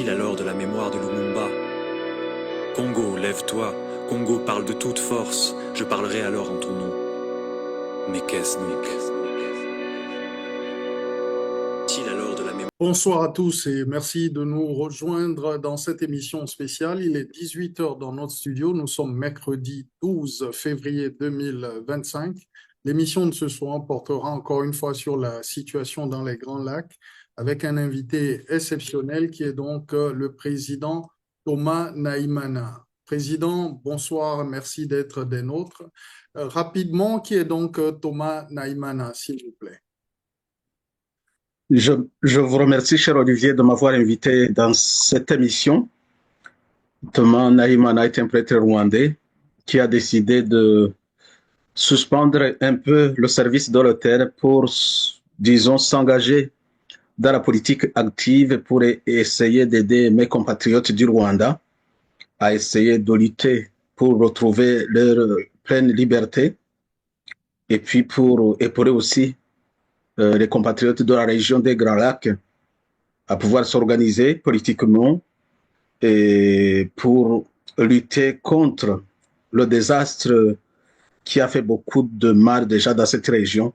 Est-il alors de la mémoire de Lumumba? Congo, lève-toi. Congo, parle de toute force. Je parlerai alors en ton nom. Mais qu'est-ce donc? Est-il alors de la mémoire? Bonsoir à tous et merci de nous rejoindre dans cette émission spéciale. Il est 18 heures dans notre studio. Nous sommes mercredi 12 février 2025. L'émission de ce soir portera encore une fois sur la situation dans les Grands Lacs avec un invité exceptionnel qui est donc le président Thomas Naïmana. Président, bonsoir, merci d'être des nôtres. Rapidement, qui est donc Thomas Naïmana, s'il vous plaît? Je vous remercie, cher Olivier, de m'avoir invité dans cette émission. Thomas Naïmana est un prêtre rwandais qui a décidé de suspendre un peu le service de l'autel pour, disons, s'engager dans la politique active pour essayer d'aider mes compatriotes du Rwanda à essayer de lutter pour retrouver leur pleine liberté et puis pour épauler aussi les compatriotes de la région des Grands Lacs à pouvoir s'organiser politiquement et pour lutter contre le désastre qui a fait beaucoup de mal déjà dans cette région,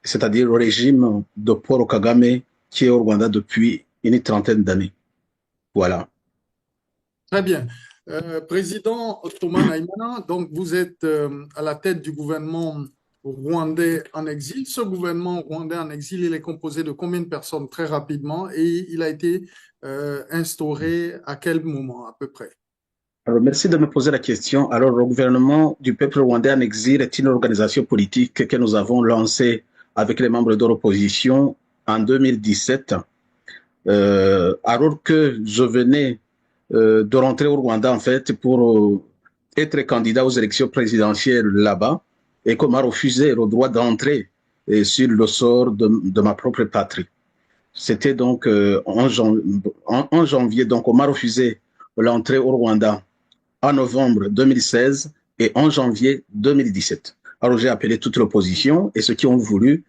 c'est-à-dire le régime de Paul Kagame qui est au Rwanda depuis une trentaine d'années. Voilà. Très bien. Président Thomas Naïmana, donc vous êtes à la tête du gouvernement rwandais en exil. Ce gouvernement rwandais en exil, il est composé de combien de personnes très rapidement et il a été instauré à quel moment à peu près? Alors, merci de me poser la question. Alors, le gouvernement du peuple rwandais en exil est une organisation politique que nous avons lancée avec les membres de l'opposition en 2017. Alors que je venais de rentrer au Rwanda, en fait, pour être candidat aux élections présidentielles là-bas, et qu'on m'a refusé le droit d'entrer sur le sort de ma propre patrie. C'était donc en janvier, donc on m'a refusé l'entrée au Rwanda en novembre 2016 et en janvier 2017. Alors j'ai appelé toute l'opposition et ceux qui ont voulu,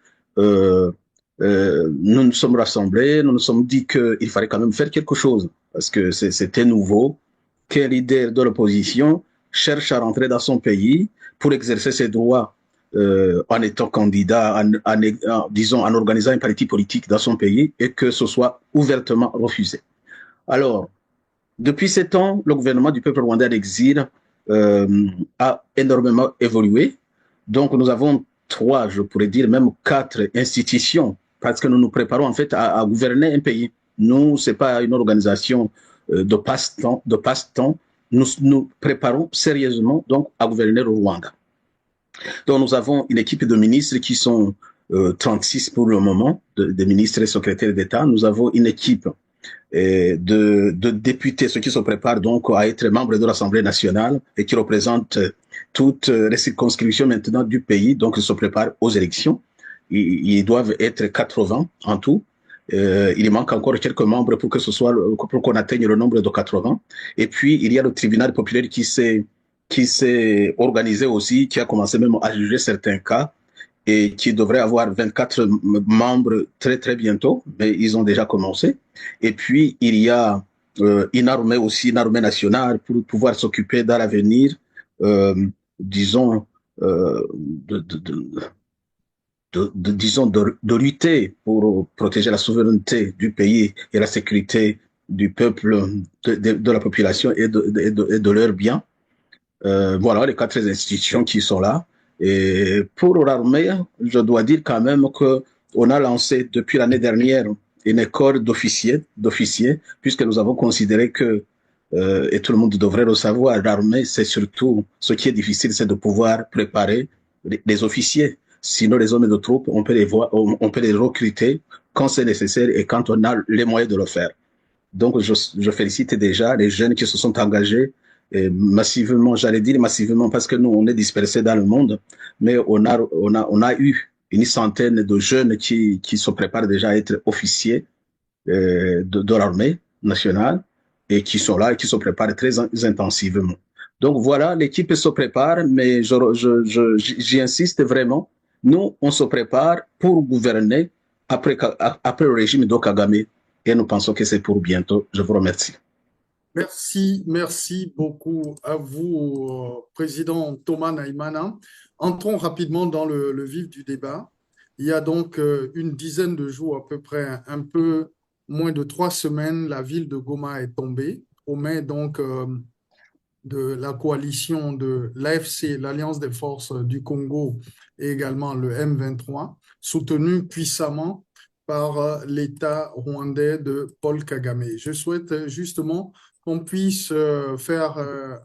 nous nous sommes rassemblés, nous nous sommes dit qu'il fallait quand même faire quelque chose parce que c'était nouveau, qu'un leader de l'opposition cherche à rentrer dans son pays pour exercer ses droits en étant candidat, disons en organisant un parti politique dans son pays et que ce soit ouvertement refusé. Alors, depuis 7 ans, le gouvernement du peuple rwandais d'exil a énormément évolué. Donc, nous avons 3, je pourrais dire même 4 institutions parce que nous nous préparons en fait à gouverner un pays. Nous, c'est pas une organisation de passe-temps. Nous nous préparons sérieusement donc à gouverner le Rwanda. Donc, nous avons une équipe de ministres qui sont 36 pour le moment, de ministres et secrétaires d'État. Nous avons une équipe de députés, ceux qui se préparent donc à être membres de l'Assemblée nationale et qui représentent toutes les circonscriptions maintenant du pays, donc ils se préparent aux élections. Ils doivent être 80 en tout. Il manque encore quelques membres pour que ce soit pour qu'on atteigne le nombre de 80. Et puis il y a le tribunal populaire qui s'est organisé aussi, qui a commencé même à juger certains cas et qui devrait avoir 24 membres très très bientôt, mais ils ont déjà commencé. Et puis il y a une armée aussi, une armée nationale pour pouvoir s'occuper dans l'avenir, disons, disons de lutter pour protéger la souveraineté du pays et la sécurité du peuple, de la population et de leurs biens. Voilà les 4 institutions qui sont là. Et pour l'armée, je dois dire quand même qu'on a lancé depuis l'année dernière une école d'officiers, puisque nous avons considéré que, et tout le monde devrait le savoir, l'armée, c'est surtout, ce qui est difficile, c'est de pouvoir préparer les officiers. Sinon, les hommes de troupes, on peut les recruter quand c'est nécessaire et quand on a les moyens de le faire. Donc, je félicite déjà les jeunes qui se sont engagés et massivement, j'allais dire massivement parce que nous, on est dispersés dans le monde, mais on a eu une centaine de jeunes qui se préparent déjà à être officiers de l'armée nationale et qui sont là et qui se préparent très intensivement. Donc voilà, l'équipe se prépare, mais j'y insiste vraiment. Nous, on se prépare pour gouverner après le régime de Kagame. et nous pensons que c'est pour bientôt. Je vous remercie. Merci beaucoup à vous, Président Thomas Naïmana. Entrons rapidement dans le vif du débat. Il y a donc une dizaine de jours, à peu près un peu moins de 3 semaines, la ville de Goma est tombée aux mains donc de la coalition de l'AFC, l'Alliance des forces du Congo, et également le M23, soutenu puissamment par l'État rwandais de Paul Kagame. Je souhaite justement qu'on puisse faire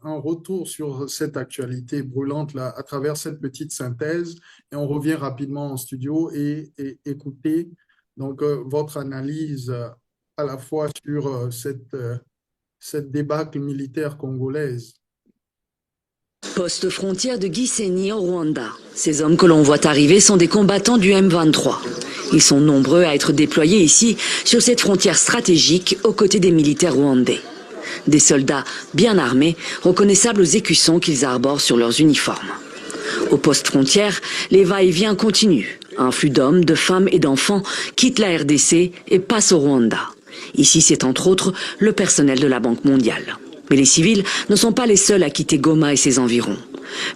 un retour sur cette actualité brûlante là, à travers cette petite synthèse, et on revient rapidement en studio et écouter donc votre analyse à la fois sur cette débâcle militaire congolaise. Poste frontière de Gisenyi au Rwanda. Ces hommes que l'on voit arriver sont des combattants du M23. Ils sont nombreux à être déployés ici, sur cette frontière stratégique, aux côtés des militaires rwandais. Des soldats bien armés, reconnaissables aux écussons qu'ils arborent sur leurs uniformes. Au poste frontière, les va-et-vient continuent. Un flux d'hommes, de femmes et d'enfants quitte la RDC et passe au Rwanda. Ici, c'est entre autres le personnel de la Banque mondiale. Mais les civils ne sont pas les seuls à quitter Goma et ses environs.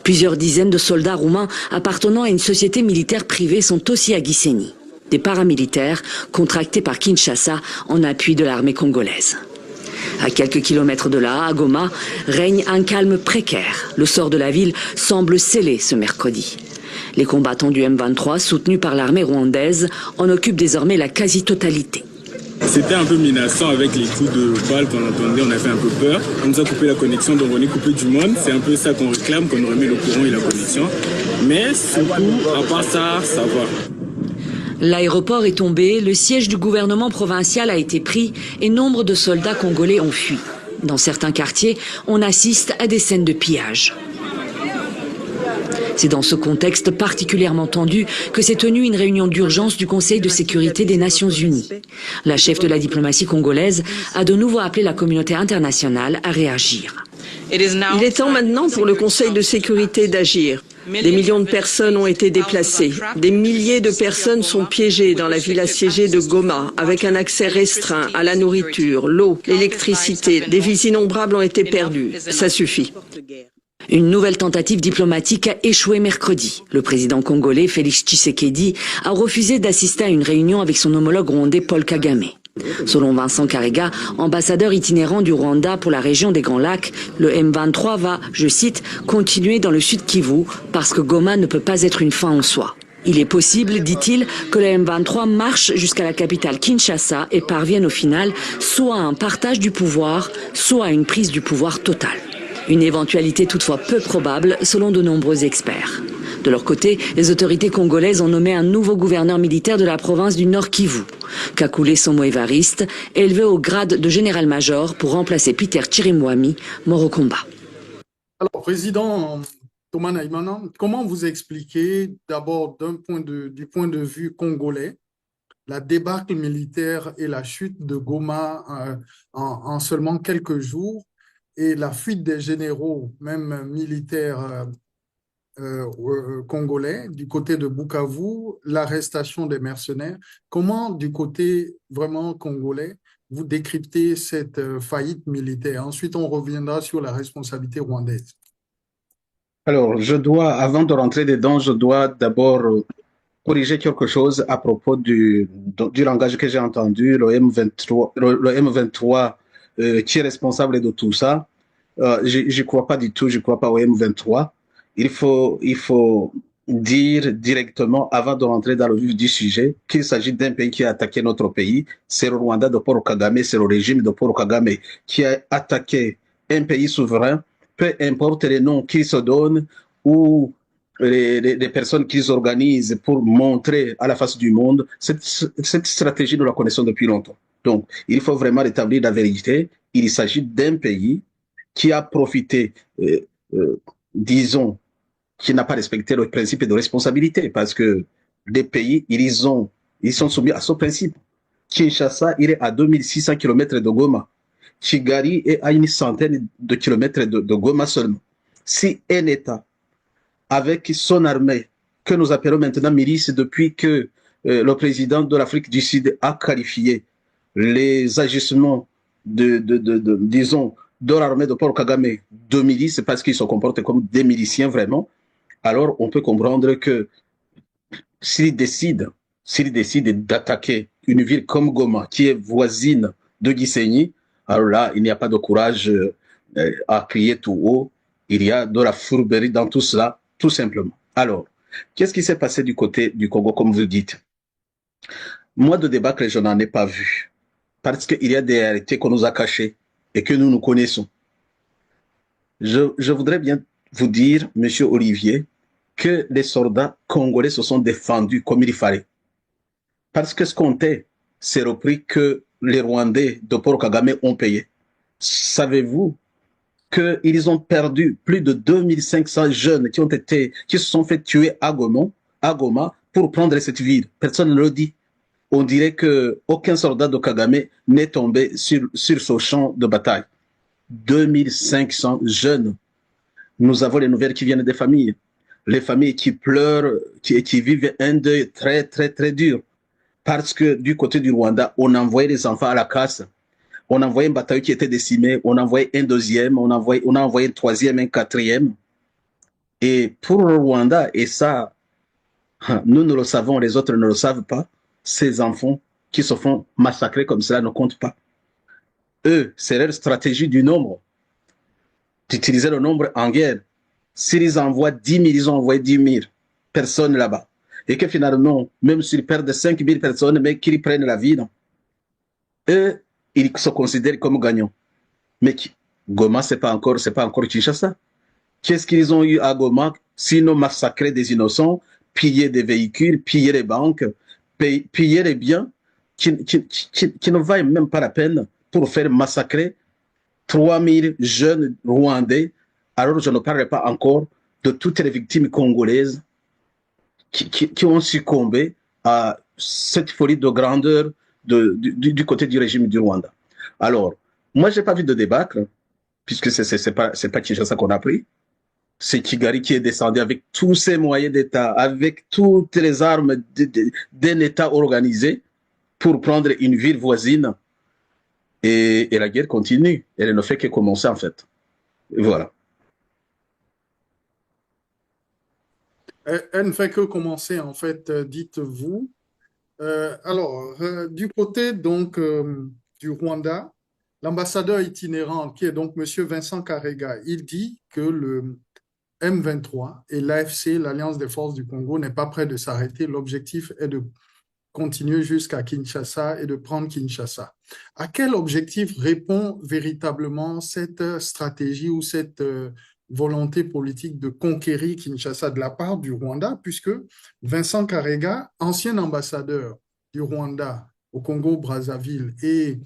Plusieurs dizaines de soldats roumains appartenant à une société militaire privée sont aussi à Gisenyi. Des paramilitaires contractés par Kinshasa en appui de l'armée congolaise. À quelques kilomètres de là, à Goma, règne un calme précaire. Le sort de la ville semble scellé ce mercredi. Les combattants du M23, soutenus par l'armée rwandaise, en occupent désormais la quasi-totalité. C'était un peu menaçant avec les coups de balles qu'on entendait, on a fait un peu peur. On nous a coupé la connexion, donc on est coupé du monde. C'est un peu ça qu'on réclame, qu'on remet le courant et la connexion. Mais surtout, à part ça, ça va. L'aéroport est tombé, le siège du gouvernement provincial a été pris et nombre de soldats congolais ont fui. Dans certains quartiers, on assiste à des scènes de pillage. C'est dans ce contexte particulièrement tendu que s'est tenue une réunion d'urgence du Conseil de sécurité des Nations Unies. La chef de la diplomatie congolaise a de nouveau appelé la communauté internationale à réagir. Il est temps maintenant pour le Conseil de sécurité d'agir. Des millions de personnes ont été déplacées. Des milliers de personnes sont piégées dans la ville assiégée de Goma, avec un accès restreint à la nourriture, l'eau, l'électricité. Des vies innombrables ont été perdues. Ça suffit. Une nouvelle tentative diplomatique a échoué mercredi. Le président congolais Félix Tshisekedi a refusé d'assister à une réunion avec son homologue rwandais Paul Kagame. Selon Vincent Karega, ambassadeur itinérant du Rwanda pour la région des Grands Lacs, le M23 va, je cite, continuer dans le sud Kivu parce que Goma ne peut pas être une fin en soi. Il est possible, dit-il, que le M23 marche jusqu'à la capitale Kinshasa et parvienne au final soit à un partage du pouvoir, soit à une prise du pouvoir totale. Une éventualité toutefois peu probable selon de nombreux experts. De leur côté, les autorités congolaises ont nommé un nouveau gouverneur militaire de la province du Nord Kivu, Kakule Somo-Évariste, élevé au grade de général-major pour remplacer Peter Chirimwami, mort au combat. Alors, Président Thomas Naïmana, comment vous expliquez d'abord du point de vue congolais la débâcle militaire et la chute de Goma en seulement quelques jours et la fuite des généraux, même militaires congolais, du côté de Bukavu, l'arrestation des mercenaires. Comment, du côté vraiment congolais, vous décryptez cette faillite militaire? Ensuite, on reviendra sur la responsabilité rwandaise. Alors, avant de rentrer dedans, je dois d'abord corriger quelque chose à propos du langage que j'ai entendu, le M23 qui est responsable de tout ça. Je crois pas du tout, je crois pas au M23. Il faut dire directement, avant de rentrer dans le vif du sujet, qu'il s'agit d'un pays qui a attaqué notre pays. C'est le Rwanda de Paul Kagame, c'est le régime de Paul Kagame qui a attaqué un pays souverain, peu importe les noms qu'ils se donnent ou les personnes qu'ils organisent pour montrer à la face du monde. Cette stratégie, nous la connaissons depuis longtemps. Donc, il faut vraiment rétablir la vérité. Il s'agit d'un pays qui a profité, disons, qui n'a pas respecté le principe de responsabilité, parce que les pays, ils sont soumis à ce principe. Kinshasa, il est à 2600 km de Goma. Kigali est à une centaine de kilomètres de Goma seulement. Si un État, avec son armée, que nous appelons maintenant milice depuis que le président de l'Afrique du Sud a qualifié les agissements disons, de l'armée de Paul Kagame de milices, parce qu'ils se comportent comme des miliciens vraiment, alors on peut comprendre que s'ils décident d'attaquer une ville comme Goma, qui est voisine de Gisenyi, alors là, il n'y a pas de courage à crier tout haut, il y a de la fourberie dans tout cela, tout simplement. Alors, qu'est-ce qui s'est passé du côté du Congo, comme vous dites? Moi, de débâcle, je n'en ai pas vu, parce qu'il y a des réalités qu'on nous a cachées et que nous connaissons. Je voudrais bien vous dire, Monsieur Olivier, que les soldats congolais se sont défendus comme il fallait. Parce que ce qu'on comptait, c'est le prix que les Rwandais de Paul Kagame ont payé. Savez-vous qu'ils ont perdu plus de 2500 jeunes qui se sont fait tuer à Goma pour prendre cette ville? Personne ne le dit. On dirait qu'aucun soldat de Kagame n'est tombé sur ce champ de bataille. 2500 jeunes. Nous avons les nouvelles qui viennent des familles. Les familles qui pleurent, qui vivent un deuil très, très, très dur. Parce que du côté du Rwanda, on envoyait les enfants à la casse. On envoyait un bataillon qui était décimé. On envoyait un deuxième. On a envoyé un troisième, un quatrième. Et pour le Rwanda, et ça, nous le savons, les autres ne le savent pas, ces enfants qui se font massacrer comme cela ne comptent pas. Eux, c'est leur stratégie du nombre, d'utiliser le nombre en guerre. S'ils envoient 10 000, ils ont envoyé 10 000 personnes là-bas. Et que finalement, même s'ils perdent 5 000 personnes, mais qu'ils prennent la ville, eux, ils se considèrent comme gagnants. Mais Goma, c'est pas encore Kinshasa. Qu'est-ce qu'ils ont eu à Goma, sinon massacrer des innocents, piller des véhicules, piller les banques, piller les biens, qui ne valent même pas la peine pour faire massacrer 3000 jeunes Rwandais. Alors je ne parlerai pas encore de toutes les victimes congolaises qui ont succombé à cette folie de grandeur du côté du régime du Rwanda. Alors, moi, je n'ai pas vu de débâcle, puisque c'est pas Kinshasa qu'on a pris. C'est Kigali qui est descendu avec tous ses moyens d'État, avec toutes les armes d'un État organisé pour prendre une ville voisine. Et la guerre continue. Elle ne fait que commencer, en fait. Et voilà. Elle ne fait que commencer, en fait, dites-vous. Du côté donc du Rwanda, l'ambassadeur itinérant, qui est donc M. Vincent Karega, il dit que le M23 et l'AFC, l'Alliance des forces du Congo, n'est pas prêt de s'arrêter. L'objectif est de continuer jusqu'à Kinshasa et de prendre Kinshasa. À quel objectif répond véritablement cette stratégie ou cette volonté politique de conquérir Kinshasa de la part du Rwanda, puisque Vincent Karega, ancien ambassadeur du Rwanda au Congo-Brazzaville, et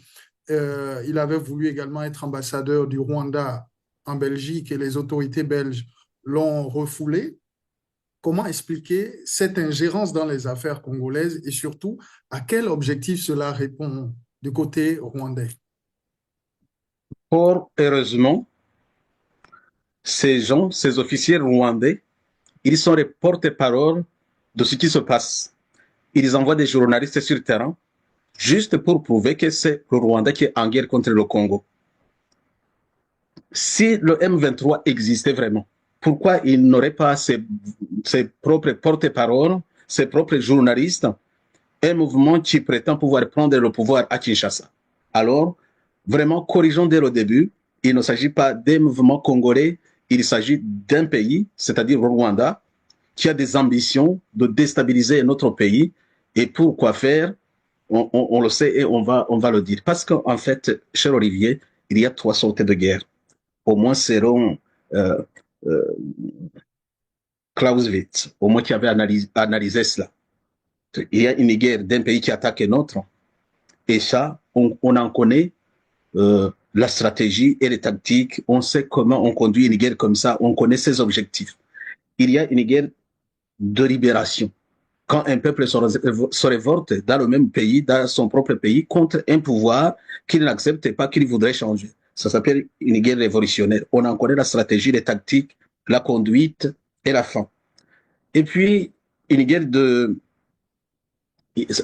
il avait voulu également être ambassadeur du Rwanda en Belgique et les autorités belges l'ont refoulé. Comment expliquer cette ingérence dans les affaires congolaises et surtout, à quel objectif cela répond du côté rwandais? Fort heureusement, ces officiers rwandais, ils sont les porte-parole de ce qui se passe. Ils envoient des journalistes sur le terrain juste pour prouver que c'est le Rwanda qui est en guerre contre le Congo. Si le M23 existait vraiment, pourquoi il n'aurait pas ses propres porte-parole, ses propres journalistes, un mouvement qui prétend pouvoir prendre le pouvoir à Kinshasa? Alors, vraiment, corrigeons dès le début, il ne s'agit pas d'un mouvement congolais, il s'agit d'un pays, c'est-à-dire le Rwanda, qui a des ambitions de déstabiliser notre pays. Et pour quoi faire, on le sait et on va le dire. Parce qu'en fait, cher Olivier, il y a 3 sortes de guerres. Au moins selon Clausewitz, au moins qui avait analysé cela. Il y a une guerre d'un pays qui attaque un autre. Et ça, on en connaît la stratégie et les tactiques. On sait comment on conduit une guerre comme ça. On connaît ses objectifs. Il y a une guerre de libération. Quand un peuple se révolte dans le même pays, dans son propre pays, contre un pouvoir qu'il n'accepte pas, qu'il voudrait changer. Ça s'appelle une guerre révolutionnaire. On en connaît la stratégie, les tactiques, la conduite et la fin. Et puis, une guerre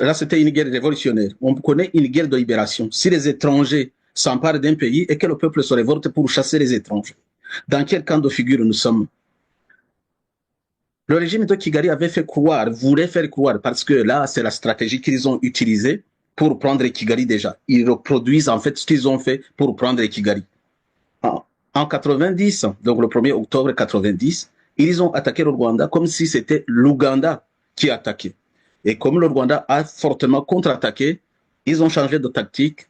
Là, c'était une guerre révolutionnaire. On connaît une guerre de libération. Si les étrangers s'emparent d'un pays et que le peuple se révolte pour chasser les étrangers, dans quel camp de figure nous sommes? Le régime de Kigali avait fait croire, voulait faire croire, parce que là, c'est la stratégie qu'ils ont utilisée pour prendre Kigali déjà. Ils reproduisent en fait ce qu'ils ont fait pour prendre Kigali. En 90, donc le 1er octobre 90, ils ont attaqué le Rwanda comme si c'était l'Ouganda qui attaquait. Et comme le Rwanda a fortement contre-attaqué, ils ont changé de tactique.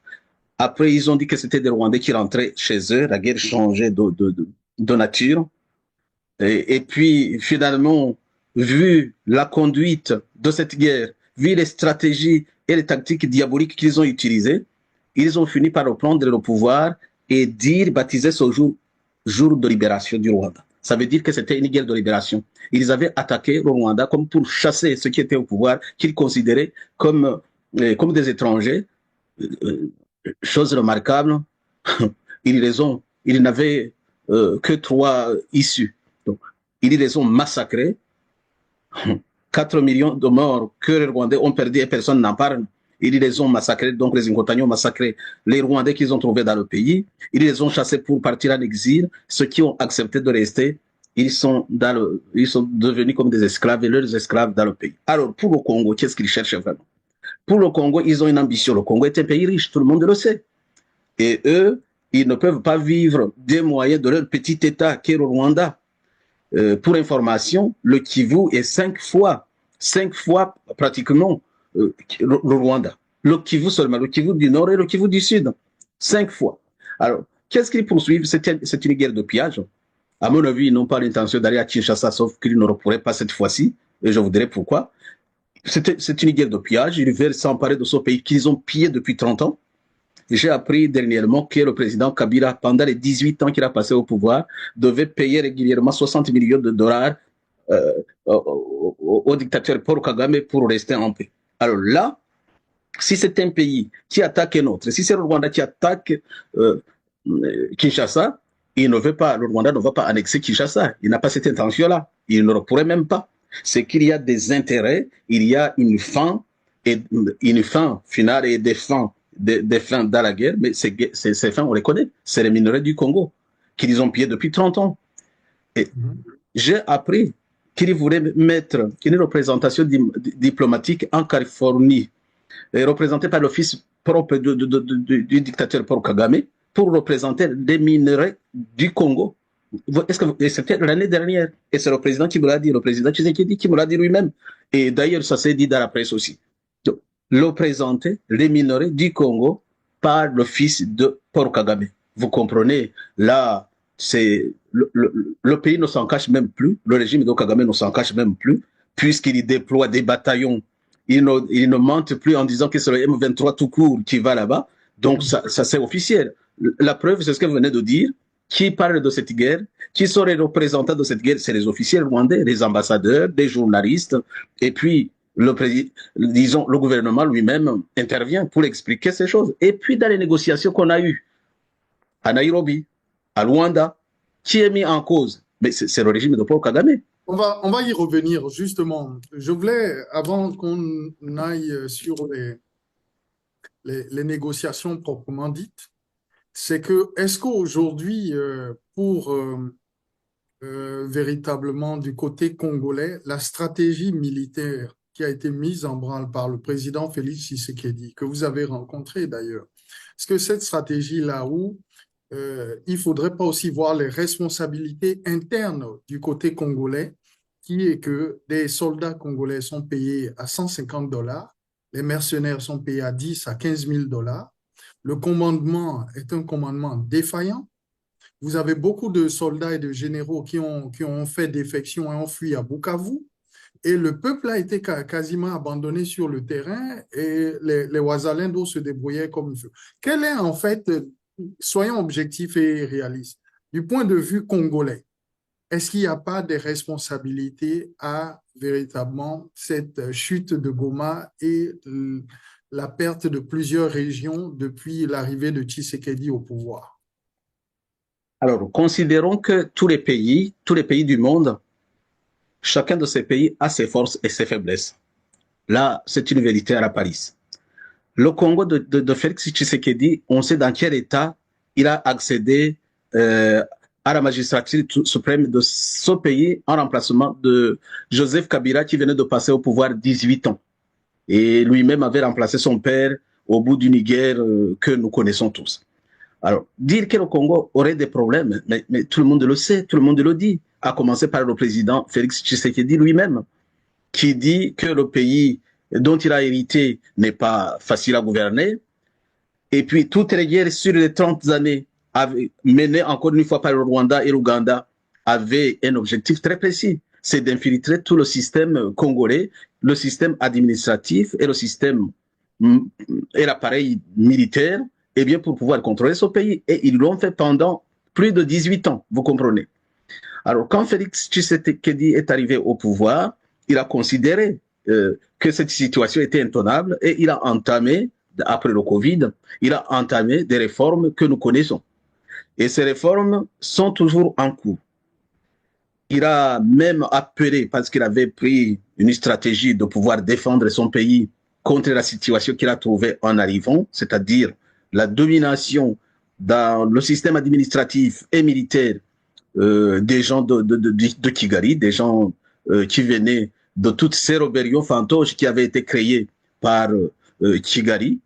Après, ils ont dit que c'était des Rwandais qui rentraient chez eux. La guerre changeait de nature. Et puis, finalement, vu la conduite de cette guerre, vu les stratégies et les tactiques diaboliques qu'ils ont utilisées, ils ont fini par reprendre le pouvoir et baptiser ce jour de libération du Rwanda. Ça veut dire que c'était une guerre de libération. Ils avaient attaqué le Rwanda comme pour chasser ceux qui étaient au pouvoir, qu'ils considéraient comme des étrangers. Chose remarquable, ils n'avaient que 3 issues. Donc, ils les ont massacrés. 4 millions de morts que les Rwandais ont perdu et personne n'en parle. Ils les ont massacrés, donc les Incontagnes ont massacré les Rwandais qu'ils ont trouvés dans le pays. Ils les ont chassés pour partir en exil. Ceux qui ont accepté de rester, ils sont devenus comme des esclaves et leurs esclaves dans le pays. Alors, pour le Congo, qu'est-ce qu'ils cherchent vraiment? Pour le Congo, ils ont une ambition. Le Congo est un pays riche, tout le monde le sait. Et eux, ils ne peuvent pas vivre des moyens de leur petit État qu'est le Rwanda. Pour information, le Kivu est 5 fois pratiquement le Rwanda. Le Kivu seulement, le Kivu du Nord et le Kivu du Sud. 5 fois. Alors, qu'est-ce qu'ils poursuivent? C'est une guerre de pillage. À mon avis, ils n'ont pas l'intention d'aller à Kinshasa, sauf qu'ils ne le pourraient pas cette fois-ci. Et je vous dirai pourquoi. C'est une guerre de pillage. Ils veulent s'emparer de ce pays qu'ils ont pillé depuis 30 ans. J'ai appris dernièrement que le président Kabila, pendant les 18 ans qu'il a passé au pouvoir, devait payer régulièrement 60 millions de dollars au dictateur Paul Kagame pour rester en paix. Alors là, si c'est un pays qui attaque un autre, si c'est le Rwanda qui attaque Kinshasa, le Rwanda ne va pas annexer Kinshasa. Il n'a pas cette intention-là. Il ne le pourrait même pas. C'est qu'il y a des intérêts, il y a une fin finale et des fins dans la guerre, mais ces fins, on les connaît. C'est les minerais du Congo qu'ils ont pillés depuis 30 ans. Et j'ai appris qu'ils voulaient mettre une représentation diplomatique en Californie, représentée par l'office propre du dictateur Paul Kagame, pour représenter les minerais du Congo. C'était l'année dernière, et c'est le président qui me l'a dit, le président Tshisekedi qui me l'a dit lui-même. Et d'ailleurs, ça s'est dit dans la presse aussi. Donc, représenter les minerais du Congo par le fils de Paul Kagame. Vous comprenez, là, c'est le pays ne s'en cache même plus, le régime de Kagame ne s'en cache même plus, puisqu'il déploie des bataillons. Il ne mente plus en disant que c'est le M23 tout court qui va là-bas. Donc, ça c'est officiel. La preuve, c'est ce que vous venez de dire. Qui parle de cette guerre? Qui sont les représentants de cette guerre? C'est les officiels rwandais, les ambassadeurs, des journalistes. Et puis, le gouvernement lui-même intervient pour expliquer ces choses. Et puis, dans les négociations qu'on a eues à Nairobi, à Luanda, qui est mis en cause? Mais c'est le régime de Paul Kagame. On va y revenir, justement. Je voulais, avant qu'on aille sur les négociations proprement dites, c'est que, est-ce qu'aujourd'hui, véritablement du côté congolais, la stratégie militaire qui a été mise en branle par le président Félix Tshisekedi, que vous avez rencontré d'ailleurs, est-ce que cette stratégie-là où il faudrait pas aussi voir les responsabilités internes du côté congolais, qui est que des soldats congolais sont payés à 150 $, les mercenaires sont payés à 10 à 15 000 $. Le commandement est un commandement défaillant. Vous avez beaucoup de soldats et de généraux qui ont fait défection et ont fui à Bukavu. Et le peuple a été quasiment abandonné sur le terrain et les Ouazalendo se débrouillaient comme il veut. Quel est en fait, soyons objectifs et réalistes, du point de vue congolais, est-ce qu'il n'y a pas de responsabilité à véritablement cette chute de Goma et la perte de plusieurs régions depuis l'arrivée de Tshisekedi au pouvoir? Alors, considérons que tous les pays du monde, chacun de ces pays a ses forces et ses faiblesses. Là, c'est une vérité à la Paris. Le Congo de Félix Tshisekedi, on sait dans quel état il a accédé à la magistrature suprême de ce pays en remplacement de Joseph Kabila qui venait de passer au pouvoir 18 ans. Et lui-même avait remplacé son père au bout d'une guerre que nous connaissons tous. Alors, dire que le Congo aurait des problèmes, mais tout le monde le sait, tout le monde le dit, à commencer par le président Félix Tshisekedi lui-même, qui dit que le pays dont il a hérité n'est pas facile à gouverner. Et puis, toutes les guerres sur les 30 années menées encore une fois par le Rwanda et l'Ouganda avaient un objectif très précis, c'est d'infiltrer tout le système congolais, le système administratif et le système et l'appareil militaire, et bien pour pouvoir contrôler ce pays. Et ils l'ont fait pendant plus de 18 ans, vous comprenez. Alors, quand Félix Tshisekedi est arrivé au pouvoir, il a considéré que cette situation était intenable et il a entamé, après le Covid, il a entamé des réformes que nous connaissons. Et ces réformes sont toujours en cours. Il a même appelé, parce qu'il avait pris une stratégie de pouvoir défendre son pays contre la situation qu'il a trouvée en arrivant, c'est-à-dire la domination dans le système administratif et militaire des gens de Kigali, des gens qui venaient de toutes ces rébellions fantoches qui avaient été créées par Kigali,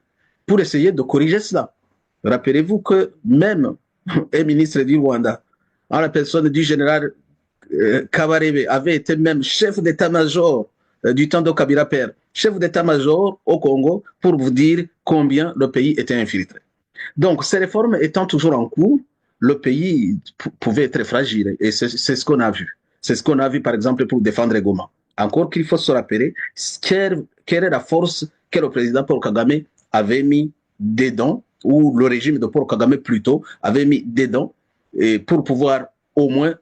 pour essayer de corriger cela. Rappelez-vous que même un ministre du Rwanda, en la personne du général Kabarebe, avait été même chef d'état-major du temps de Kabila Père, chef d'état-major au Congo, pour vous dire combien le pays était infiltré. Donc, ces réformes étant toujours en cours, le pays pouvait être fragile, et c'est ce qu'on a vu. C'est ce qu'on a vu, par exemple, pour défendre Goma. Encore qu'il faut se rappeler quelle est la force que le président Paul Kagame avait mis dedans, ou le régime de Paul Kagame plutôt avait mis dedans, et pour pouvoir au moins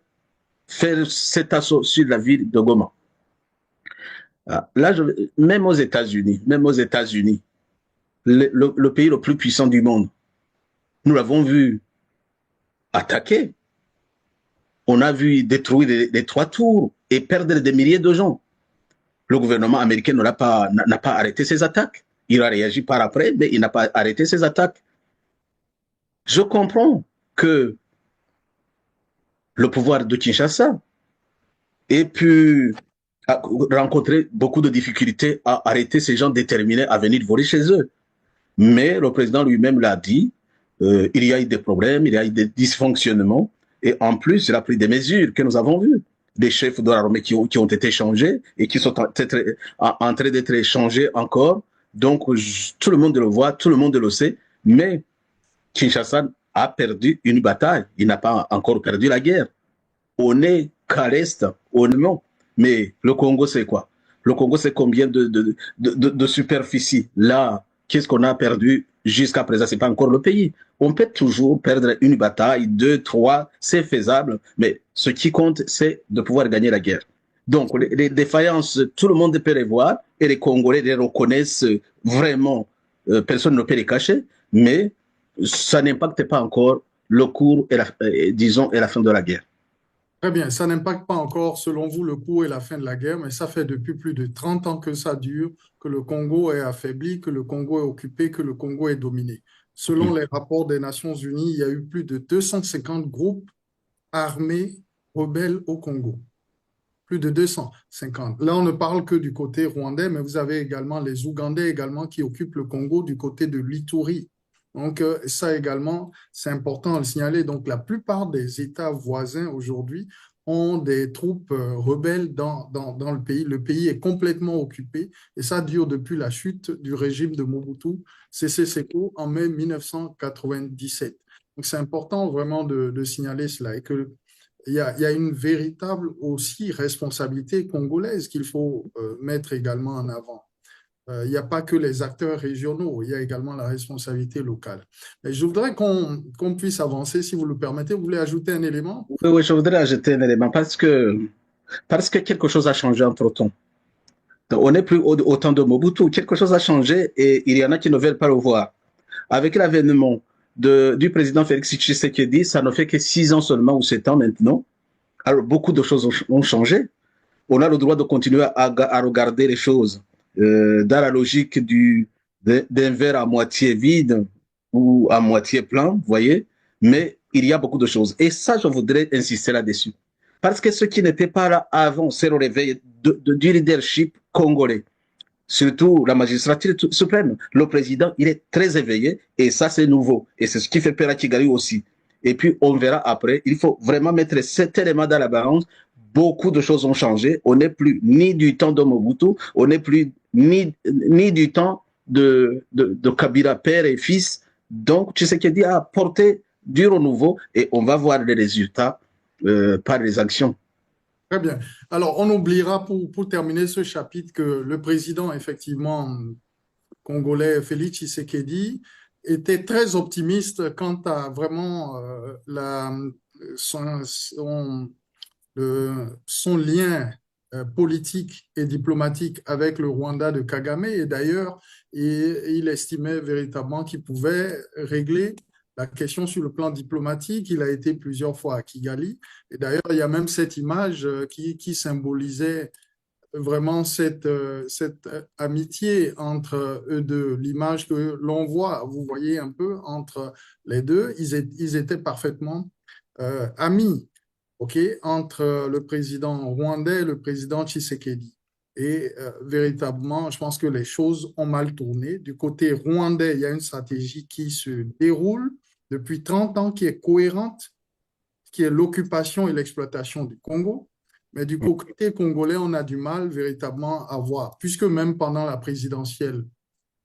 faire cet assaut sur la ville de Goma. Là, même aux États-Unis, le pays le plus puissant du monde, nous l'avons vu attaquer. On a vu détruire les 3 tours et perdre des milliers de gens. Le gouvernement américain n'a pas arrêté ses attaques. Il a réagi par après, mais il n'a pas arrêté ses attaques. Je comprends que le pouvoir de Kinshasa ait pu rencontrer beaucoup de difficultés à arrêter ces gens déterminés à venir voler chez eux. Mais le président lui-même l'a dit, il y a eu des problèmes, il y a eu des dysfonctionnements, et en plus, il a pris des mesures que nous avons vues. Des chefs de l'armée qui ont été changés et qui sont en train d'être changés encore. Donc, tout le monde le voit, tout le monde le sait, mais Kinshasa a perdu une bataille. Il n'a pas encore perdu la guerre. On est qu'à l'est, non. Mais le Congo, c'est quoi? Le Congo, c'est combien de superficie? Là, qu'est-ce qu'on a perdu jusqu'à présent? C'est pas encore le pays. On peut toujours perdre une bataille, 2, 3, c'est faisable, mais ce qui compte, c'est de pouvoir gagner la guerre. Donc, les défaillances, tout le monde peut les voir, et les Congolais les reconnaissent vraiment, personne ne peut les cacher, mais ça n'impacte pas encore le cours et la fin de la guerre. Très bien, ça n'impacte pas encore, selon vous, le cours et la fin de la guerre, mais ça fait depuis plus de 30 ans que ça dure, que le Congo est affaibli, que le Congo est occupé, que le Congo est dominé. Selon les rapports des Nations Unies, il y a eu plus de 250 groupes armés rebelles au Congo. Plus de 250. Là, on ne parle que du côté rwandais, mais vous avez également les Ougandais également qui occupent le Congo du côté de l'Ituri. Donc, ça également, c'est important à le signaler. Donc, la plupart des États voisins aujourd'hui ont des troupes rebelles dans le pays. Le pays est complètement occupé et ça dure depuis la chute du régime de Mobutu Sese Seko en mai 1997. Donc, c'est important vraiment de signaler cela et que il y a une véritable aussi responsabilité congolaise qu'il faut mettre également en avant. Il n'y a pas que les acteurs régionaux, il y a également la responsabilité locale. Mais je voudrais qu'on puisse avancer, si vous le permettez. Vous voulez ajouter un élément? Oui, je voudrais ajouter un élément parce que quelque chose a changé entre-temps. On n'est plus au temps de Mobutu, quelque chose a changé et il y en a qui ne veulent pas le voir. Avec l'avènement du président Félix Tshisekedi, ça ne fait que 6 ans seulement ou 7 ans maintenant. Alors, beaucoup de choses ont changé. On a le droit de continuer à regarder les choses dans la logique d'un verre à moitié vide ou à moitié plein, vous voyez, mais il y a beaucoup de choses. Et ça, je voudrais insister là-dessus. Parce que ce qui n'était pas là avant, c'est le réveil du leadership congolais. Surtout la magistrature suprême. Le président, il est très éveillé et ça, c'est nouveau. Et c'est ce qui fait peur à Kigali aussi. Et puis, on verra après. Il faut vraiment mettre cet élément dans la balance. Beaucoup de choses ont changé. On n'est plus ni du temps de Mobutu, on n'est plus ni du temps de Kabila père et fils. Donc, Tshisekedi a apporté du renouveau et on va voir les résultats par les actions. Très bien. Alors, on oubliera pour terminer ce chapitre que le président, effectivement, congolais Félix Tshisekedi, était très optimiste quant à vraiment son lien politique et diplomatique avec le Rwanda de Kagame. Et d'ailleurs, il estimait véritablement qu'il pouvait régler la question sur le plan diplomatique. Il a été plusieurs fois à Kigali. Et d'ailleurs, il y a même cette image qui symbolisait vraiment cette amitié entre eux deux, l'image que l'on voit, vous voyez un peu, entre les deux. Ils étaient parfaitement amis, ok, entre le président rwandais et le président Tshisekedi. Et véritablement, je pense que les choses ont mal tourné. Du côté rwandais, il y a une stratégie qui se déroule depuis 30 ans, qui est cohérente, qui est l'occupation et l'exploitation du Congo. Mais du côté congolais, on a du mal véritablement à voir, puisque même pendant la présidentielle,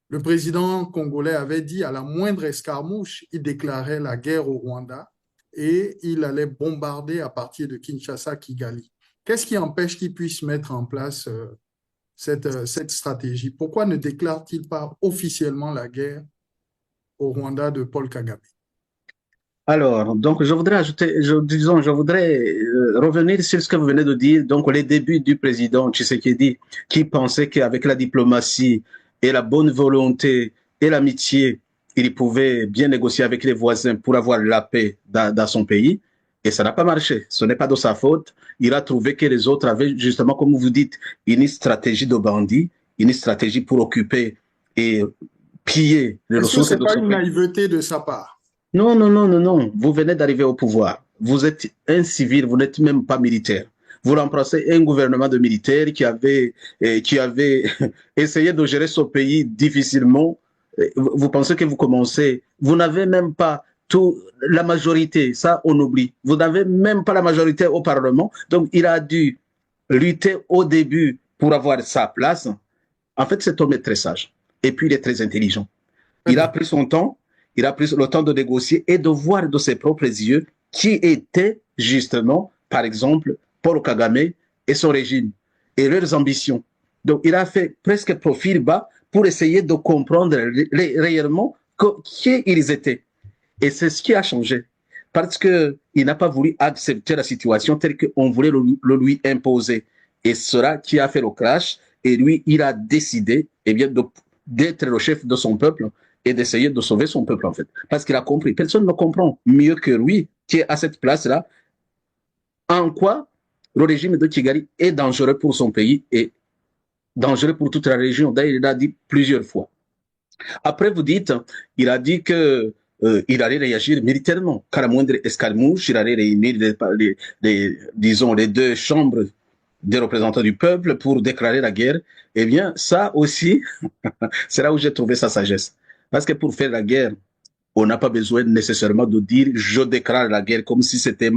le président congolais avait dit à la moindre escarmouche, il déclarait la guerre au Rwanda et il allait bombarder à partir de Kinshasa, Kigali. Qu'est-ce qui empêche qu'il puisse mettre en place cette stratégie? Pourquoi ne déclare-t-il pas officiellement la guerre au Rwanda de Paul Kagame? Alors, donc, je voudrais ajouter, je voudrais revenir sur ce que vous venez de dire. Donc, les débuts du président Tshisekedi, qui pensait qu'avec la diplomatie et la bonne volonté et l'amitié, il pouvait bien négocier avec les voisins pour avoir la paix dans son pays. Et ça n'a pas marché. Ce n'est pas de sa faute. Il a trouvé que les autres avaient, justement, comme vous dites, une stratégie de bandit, une stratégie pour occuper et piller les ressources de son pays. Est-ce que ce n'est pas une naïveté de sa part? Non, non, non, non, non. Vous venez d'arriver au pouvoir. Vous êtes un civil, vous n'êtes même pas militaire. Vous remplacez un gouvernement de militaires qui avait essayé de gérer ce pays difficilement. Vous pensez que vous commencez, vous n'avez même pas la majorité, ça on oublie. Vous n'avez même pas la majorité au Parlement. Donc il a dû lutter au début pour avoir sa place. En fait, cet homme est très sage. Et puis il est très intelligent. Il a pris son temps. Il a pris le temps de négocier et de voir de ses propres yeux qui était justement, par exemple, Paul Kagame et son régime et leurs ambitions. Donc, il a fait presque profil bas pour essayer de comprendre réellement qui ils étaient. Et c'est ce qui a changé. Parce qu'il n'a pas voulu accepter la situation telle qu'on voulait le lui imposer. Et cela qui a fait le crash. Et lui, il a décidé eh bien, d'être le chef de son peuple et d'essayer de sauver son peuple, en fait. Parce qu'il a compris. Personne ne comprend mieux que lui, qui est à cette place-là, en quoi le régime de Kigali est dangereux pour son pays et dangereux pour toute la région. D'ailleurs, il l'a dit plusieurs fois. Après, vous dites, il a dit que il allait réagir militairement. Car à moindre escarmouche, il allait réunir disons, les deux chambres des représentants du peuple pour déclarer la guerre. Eh bien, ça aussi, c'est là où j'ai trouvé sa sagesse. Parce que pour faire la guerre, on n'a pas besoin nécessairement de dire « je déclare la guerre » comme si c'était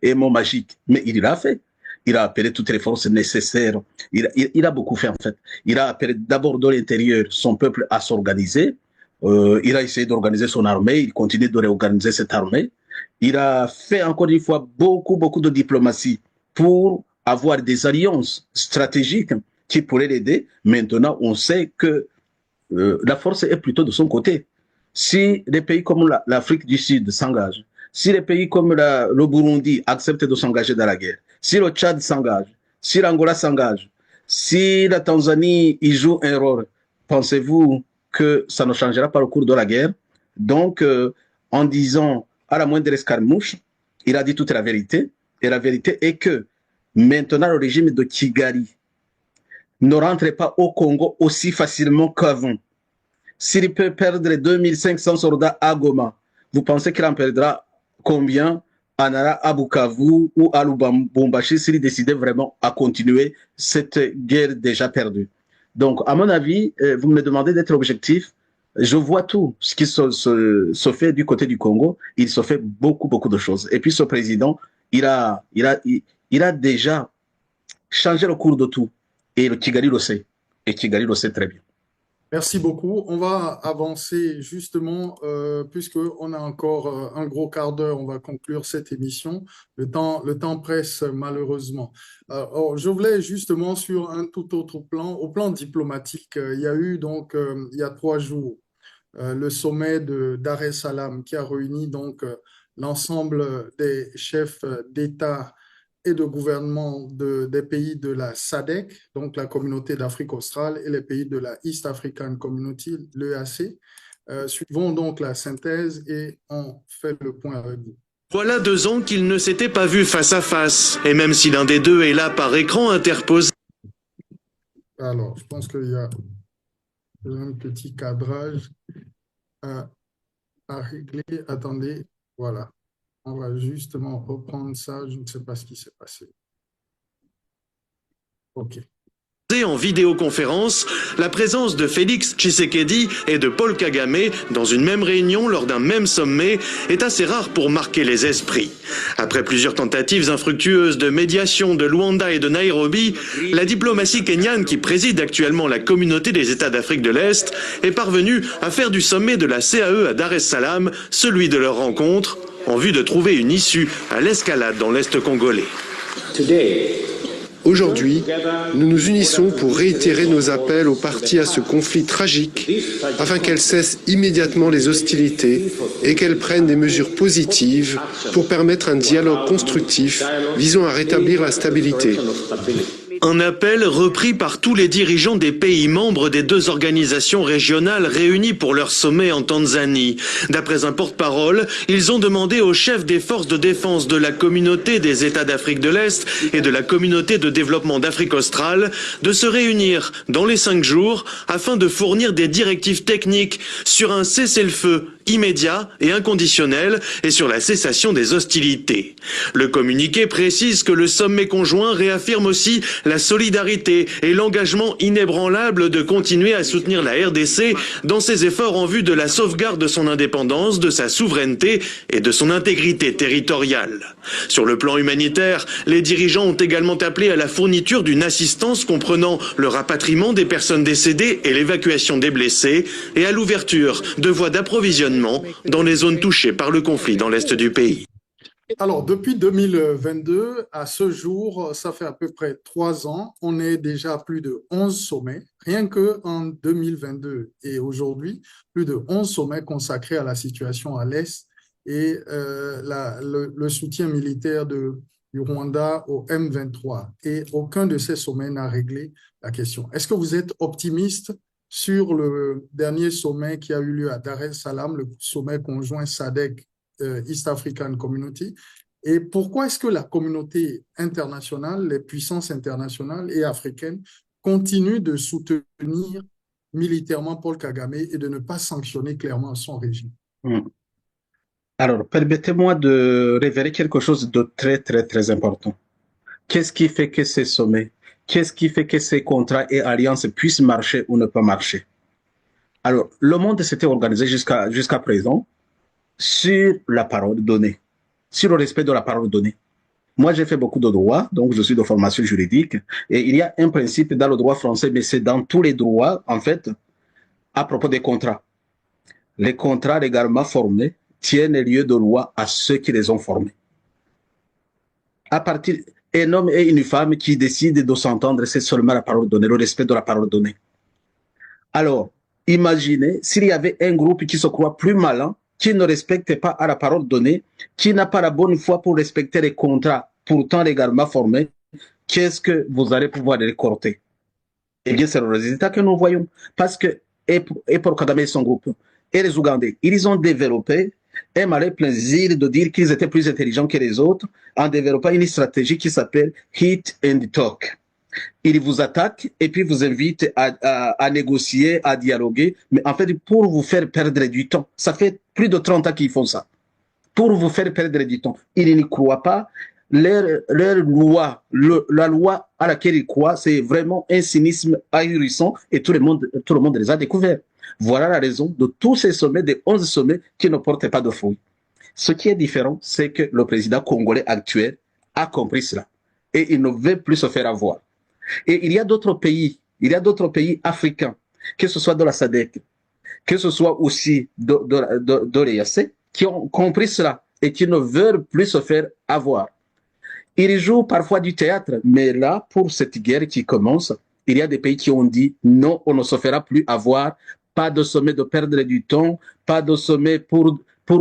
un mot magique. Mais il l'a fait. Il a appelé toutes les forces nécessaires. Il a beaucoup fait en fait. Il a appelé d'abord de l'intérieur son peuple à s'organiser. Il a essayé d'organiser son armée. Il continue de réorganiser cette armée. Il a fait encore une fois beaucoup de diplomatie pour avoir des alliances stratégiques qui pourraient l'aider. Maintenant, on sait que la force est plutôt de son côté. Si des pays comme l'Afrique du Sud s'engagent, si les pays comme le Burundi acceptent de s'engager dans la guerre, si le Tchad s'engage, si l'Angola s'engage, si la Tanzanie y joue un rôle, pensez-vous que ça ne changera pas le cours de la guerre? Donc, en disant à la moindre escarmouche, il a dit toute la vérité. Et la vérité est que maintenant, le régime de Kigali ne rentre pas au Congo aussi facilement qu'avant. S'il peut perdre 2500 soldats à Goma, vous pensez qu'il en perdra combien à Bukavu ou à Lubumbashi s'il décidait vraiment à continuer cette guerre déjà perdue? Donc, à mon avis, vous me demandez d'être objectif. Je vois tout ce qui se fait du côté du Congo. Il se fait beaucoup de choses. Et puis, ce président, il a déjà changé le cours de tout. Et le Kigali le sait. Et Kigali le sait très bien. Merci beaucoup. On va avancer justement, puisqu'on a encore un gros quart d'heure, on va conclure cette émission. Le temps presse malheureusement. Alors, je voulais justement sur un tout autre plan, au plan diplomatique, il y a eu donc, il y a 3 jours, le sommet de Dar es Salaam qui a réuni donc l'ensemble des chefs d'État et de gouvernement des pays de la SADC, donc la communauté d'Afrique australe, et les pays de la East African Community, l'EAC. Suivons donc la synthèse et on fait le point avec vous. Voilà 2 ans qu'ils ne s'étaient pas vus face à face. Et même si l'un des deux est là par écran interposé... Alors, je pense qu'il y a un petit cadrage à régler. Attendez, voilà. On va justement reprendre ça. Je ne sais pas ce qui s'est passé. OK. En vidéoconférence, la présence de Félix Tshisekedi et de Paul Kagame dans une même réunion lors d'un même sommet est assez rare pour marquer les esprits. Après plusieurs tentatives infructueuses de médiation de Luanda et de Nairobi, la diplomatie kenyane qui préside actuellement la communauté des États d'Afrique de l'Est est parvenue à faire du sommet de la CAE à Dar es Salaam celui de leur rencontre en vue de trouver une issue à l'escalade dans l'Est congolais. Aujourd'hui, nous nous unissons pour réitérer nos appels aux parties à ce conflit tragique afin qu'elles cessent immédiatement les hostilités et qu'elles prennent des mesures positives pour permettre un dialogue constructif visant à rétablir la stabilité. Un appel repris par tous les dirigeants des pays membres des 2 organisations régionales réunies pour leur sommet en Tanzanie. D'après un porte-parole, ils ont demandé aux chefs des forces de défense de la communauté des États d'Afrique de l'Est et de la communauté de développement d'Afrique australe de se réunir dans les 5 jours afin de fournir des directives techniques sur un cessez-le-feu immédiat et inconditionnel et sur la cessation des hostilités. Le communiqué précise que le sommet conjoint réaffirme aussi la solidarité et l'engagement inébranlable de continuer à soutenir la RDC dans ses efforts en vue de la sauvegarde de son indépendance, de sa souveraineté et de son intégrité territoriale. Sur le plan humanitaire, les dirigeants ont également appelé à la fourniture d'une assistance comprenant le rapatriement des personnes décédées et l'évacuation des blessés et à l'ouverture de voies d'approvisionnement dans les zones touchées par le conflit dans l'est du pays. Alors, depuis 2022, à ce jour, ça fait à peu près 3 ans, on est déjà à plus de 11 sommets, rien qu'en 2022 et aujourd'hui, plus de 11 sommets consacrés à la situation à l'Est et le soutien militaire du Rwanda au M23. Et aucun de ces sommets n'a réglé la question. Est-ce que vous êtes optimiste sur le dernier sommet qui a eu lieu à Dar es Salaam, le sommet conjoint SADC East African Community, et pourquoi est-ce que la communauté internationale, les puissances internationales et africaines continuent de soutenir militairement Paul Kagame et de ne pas sanctionner clairement son régime? Alors, permettez-moi de révéler quelque chose de très important. Qu'est-ce qui fait que ces sommets, qu'est-ce qui fait que ces contrats et alliances puissent marcher ou ne pas marcher? Alors, le monde s'était organisé jusqu'à présent sur la parole donnée, sur le respect de la parole donnée. Moi, j'ai fait beaucoup de droit, donc je suis de formation juridique, et il y a un principe dans le droit français, mais c'est dans tous les droits, en fait, à propos des contrats. Les contrats légalement formés tiennent lieu de loi à ceux qui les ont formés. À partir d'un homme et une femme qui décident de s'entendre, c'est seulement la parole donnée, le respect de la parole donnée. Alors, imaginez s'il y avait un groupe qui se croit plus malin, qui ne respecte pas à la parole donnée, qui n'a pas la bonne foi pour respecter les contrats pourtant légalement formés, qu'est-ce que vous allez pouvoir récolter? Eh bien, c'est le résultat que nous voyons. Parce que, et pour Kagame et son groupe, et les Ougandais, ils ont développé un malin plaisir de dire qu'ils étaient plus intelligents que les autres en développant une stratégie qui s'appelle Hit and Talk. Il vous attaque et puis vous invite à négocier, à dialoguer, mais en fait, pour vous faire perdre du temps. Ça fait plus de 30 ans qu'ils font ça. Pour vous faire perdre du temps. Ils n'y croient pas. Leur loi, la loi à laquelle ils croient, c'est vraiment un cynisme ahurissant et tout le monde les a découverts. Voilà la raison de tous ces sommets, des 11 sommets qui ne portent pas de fruits. Ce qui est différent, c'est que le président congolais actuel a compris cela et il ne veut plus se faire avoir. Et il y a d'autres pays africains, que ce soit de la SADC, que ce soit aussi de l'EAC, qui ont compris cela et qui ne veulent plus se faire avoir. Ils jouent parfois du théâtre, mais là, pour cette guerre qui commence, il y a des pays qui ont dit non, on ne se fera plus avoir, pas de sommet de perdre du temps, pas de sommet pour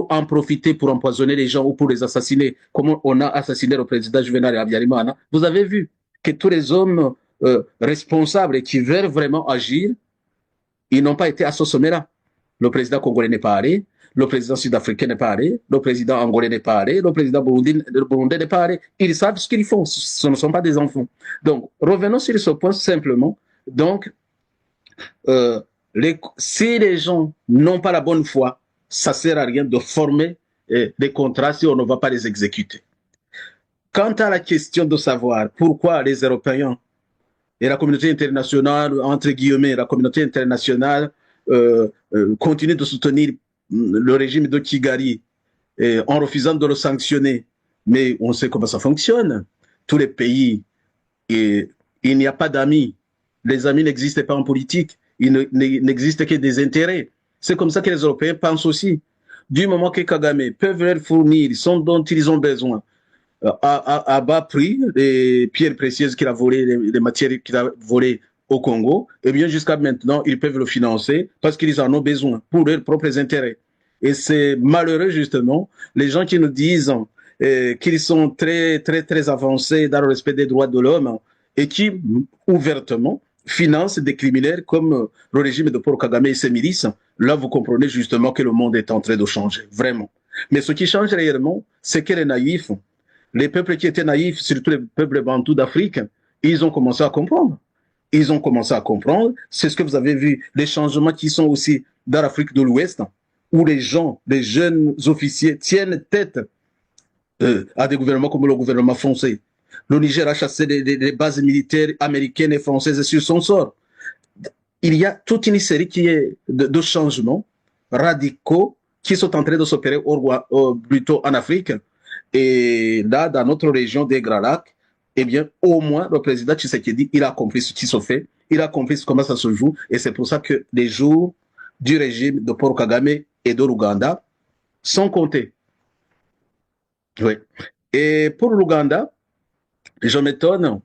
en profiter, pour empoisonner les gens ou pour les assassiner, comme on a assassiné le président Juvenal Habyarimana. Vous avez vu que tous les hommes responsables et qui veulent vraiment agir, ils n'ont pas été à ce sommet-là. Le président congolais n'est pas allé, le président sud-africain n'est pas allé, le président angolais n'est pas allé, le président burundais n'est pas allé. Ils savent ce qu'ils font, ce ne sont pas des enfants. Donc, revenons sur ce point simplement. Donc, si les gens n'ont pas la bonne foi, ça ne sert à rien de former des contrats si on ne va pas les exécuter. Quant à la question de savoir pourquoi les Européens et la communauté internationale, entre guillemets, la communauté internationale continue de soutenir le régime de Kigali en refusant de le sanctionner. Mais on sait comment ça fonctionne. Tous les pays, il n'y a pas d'amis. Les amis n'existent pas en politique. Il n'existe que des intérêts. C'est comme ça que les Européens pensent aussi. Du moment que Kagame peut leur fournir ce dont ils ont besoin à bas prix, les pierres précieuses qu'il a volées, les matières qu'il a volées au Congo, eh bien jusqu'à maintenant, ils peuvent le financer parce qu'ils en ont besoin pour leurs propres intérêts. Et c'est malheureux justement, les gens qui nous disent qu'ils sont très, très, très avancés dans le respect des droits de l'homme et qui, ouvertement, financent des criminels comme le régime de Paul Kagame et ses milices. Là, vous comprenez justement que le monde est en train de changer, vraiment. Mais ce qui change réellement, c'est que les naïfs, les peuples qui étaient naïfs, surtout les peuples bantous d'Afrique, ils ont commencé à comprendre. Ils ont commencé à comprendre. C'est ce que vous avez vu, les changements qui sont aussi dans l'Afrique de l'Ouest, où les gens, les jeunes officiers tiennent tête à des gouvernements comme le gouvernement français. Le Niger a chassé des bases militaires américaines et françaises sur son sort. Il y a toute une série de changements radicaux qui sont en train de s'opérer plutôt en Afrique. Et là, dans notre région des Grands Lacs, eh bien, au moins, le président Tshisekedi, il a compris ce qui se fait, il a compris comment ça se joue, et c'est pour ça que les jours du régime de Paul Kagame et de l'Ouganda sont comptés. Oui. Et pour l'Ouganda, je m'étonne,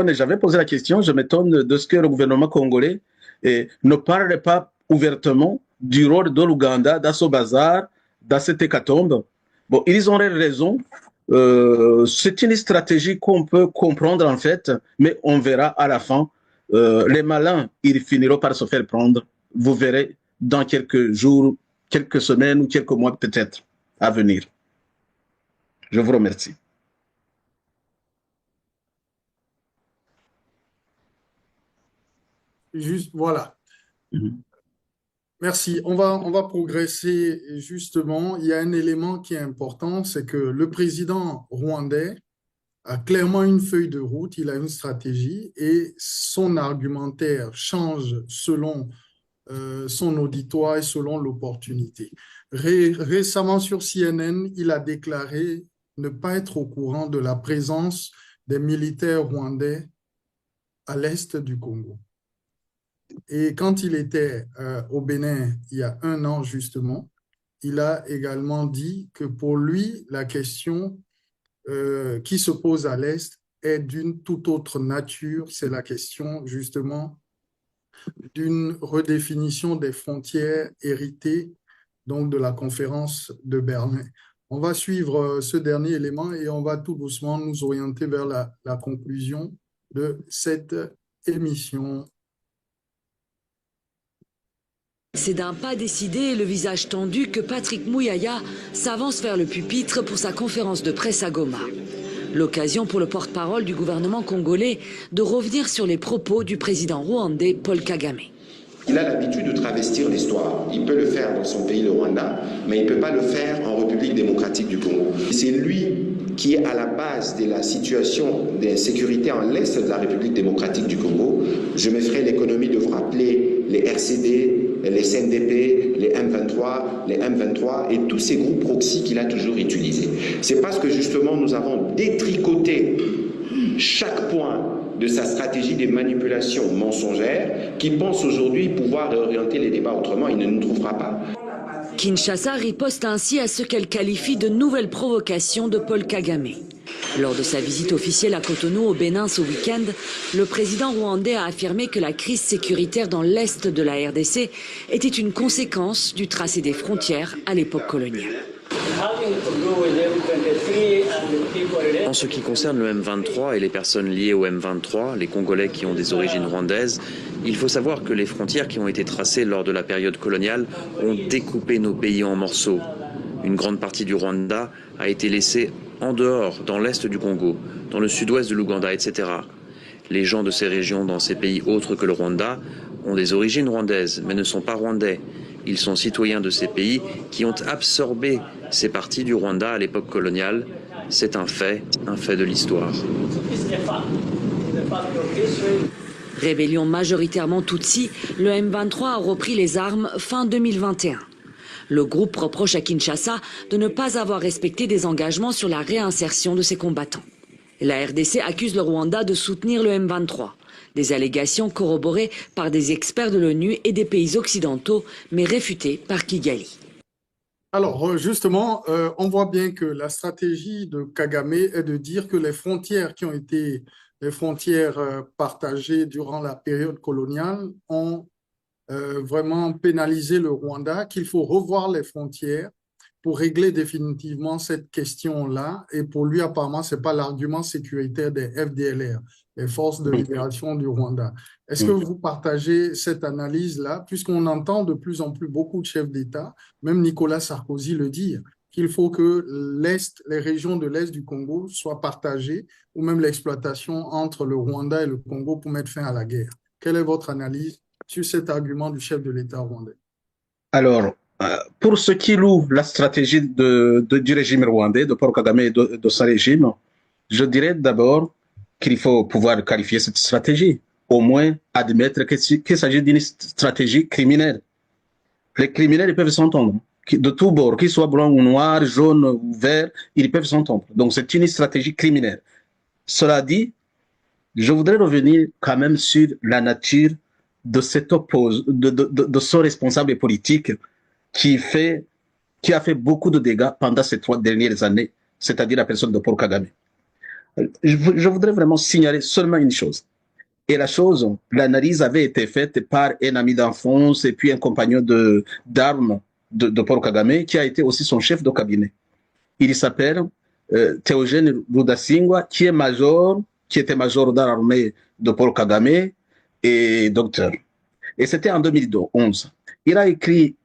et j'avais posé la question, je m'étonne de ce que le gouvernement congolais ne parle pas ouvertement du rôle de l'Ouganda dans ce bazar, dans cette hécatombe. Bon, ils ont raison. C'est une stratégie qu'on peut comprendre en fait, mais on verra à la fin. Les malins, ils finiront par se faire prendre. Vous verrez dans quelques jours, quelques semaines ou quelques mois peut-être à venir. Je vous remercie. Juste, voilà. Merci. On va progresser justement. Il y a un élément qui est important, c'est que le président rwandais a clairement une feuille de route, il a une stratégie et son argumentaire change selon son auditoire et selon l'opportunité. Récemment sur CNN, il a déclaré ne pas être au courant de la présence des militaires rwandais à l'est du Congo. Et quand il était au Bénin, il y a 1 an justement, il a également dit que pour lui, la question qui se pose à l'Est est d'une toute autre nature. C'est la question justement d'une redéfinition des frontières héritées donc de la conférence de Berlin. On va suivre ce dernier élément et on va tout doucement nous orienter vers la conclusion de cette émission. C'est d'un pas décidé et le visage tendu que Patrick Mouyaya s'avance vers le pupitre pour sa conférence de presse à Goma. L'occasion pour le porte-parole du gouvernement congolais de revenir sur les propos du président rwandais Paul Kagame. Il a l'habitude de travestir l'histoire. Il peut le faire dans son pays, le Rwanda, mais il ne peut pas le faire en République démocratique du Congo. C'est lui qui est à la base de la situation d'insécurité en l'Est de la République démocratique du Congo. Je me ferai l'économie de vous rappeler les RCD, les CNDP, les M23 et tous ces groupes proxy qu'il a toujours utilisés. C'est parce que justement nous avons détricoté chaque point de sa stratégie des manipulations mensongères qui pense aujourd'hui pouvoir réorienter les débats autrement. Il ne nous trouvera pas. Kinshasa riposte ainsi à ce qu'elle qualifie de nouvelles provocations de Paul Kagame. Lors de sa visite officielle à Cotonou au Bénin ce week-end, le président rwandais a affirmé que la crise sécuritaire dans l'est de la RDC était une conséquence du tracé des frontières à l'époque coloniale. En ce qui concerne le M23 et les personnes liées au M23, les Congolais qui ont des origines rwandaises, il faut savoir que les frontières qui ont été tracées lors de la période coloniale ont découpé nos pays en morceaux. Une grande partie du Rwanda a été laissée en dehors, dans l'est du Congo, dans le sud-ouest de l'Ouganda, etc. Les gens de ces régions dans ces pays autres que le Rwanda ont des origines rwandaises, mais ne sont pas rwandais. Ils sont citoyens de ces pays qui ont absorbé ces parties du Rwanda à l'époque coloniale. C'est un fait de l'histoire. Rébellion majoritairement Tutsi, le M23 a repris les armes fin 2021. Le groupe reproche à Kinshasa de ne pas avoir respecté des engagements sur la réinsertion de ses combattants. La RDC accuse le Rwanda de soutenir le M23. Des allégations corroborées par des experts de l'ONU et des pays occidentaux, mais réfutées par Kigali. Alors, justement, on voit bien que la stratégie de Kagame est de dire que les frontières qui ont été les frontières partagées durant la période coloniale ont vraiment pénalisé le Rwanda, qu'il faut revoir les frontières pour régler définitivement cette question-là. Et pour lui, apparemment, ce n'est pas l'argument sécuritaire des FDLR, les forces de libération du Rwanda. Est-ce que vous partagez cette analyse-là, puisqu'on entend de plus en plus beaucoup de chefs d'État, même Nicolas Sarkozy le dire, qu'il faut que les régions de l'Est du Congo soient partagées, ou même l'exploitation entre le Rwanda et le Congo pour mettre fin à la guerre. Quelle est votre analyse sur cet argument du chef de l'État rwandais? Alors, pour ce qui loue la stratégie du régime rwandais, de Paul Kagame et de son régime, je dirais d'abord qu'il faut pouvoir qualifier cette stratégie, au moins admettre qu'il s'agit d'une stratégie criminelle. Les criminels, ils peuvent s'entendre, de tous bords, qu'ils soient blancs ou noirs, jaunes ou verts, ils peuvent s'entendre. Donc c'est une stratégie criminelle. Cela dit, je voudrais revenir quand même sur la nature de son responsable politique qui a fait beaucoup de dégâts pendant ces 3 dernières années, c'est-à-dire la personne de Paul Kagame. Je voudrais vraiment signaler seulement une chose. Et la chose, l'analyse avait été faite par un ami d'enfance et puis un compagnon d'armes de Paul Kagame, qui a été aussi son chef de cabinet. Il s'appelle Théogène Rudasingwa, qui était major dans l'armée de Paul Kagame et docteur. Et c'était en 2011. Il a écrit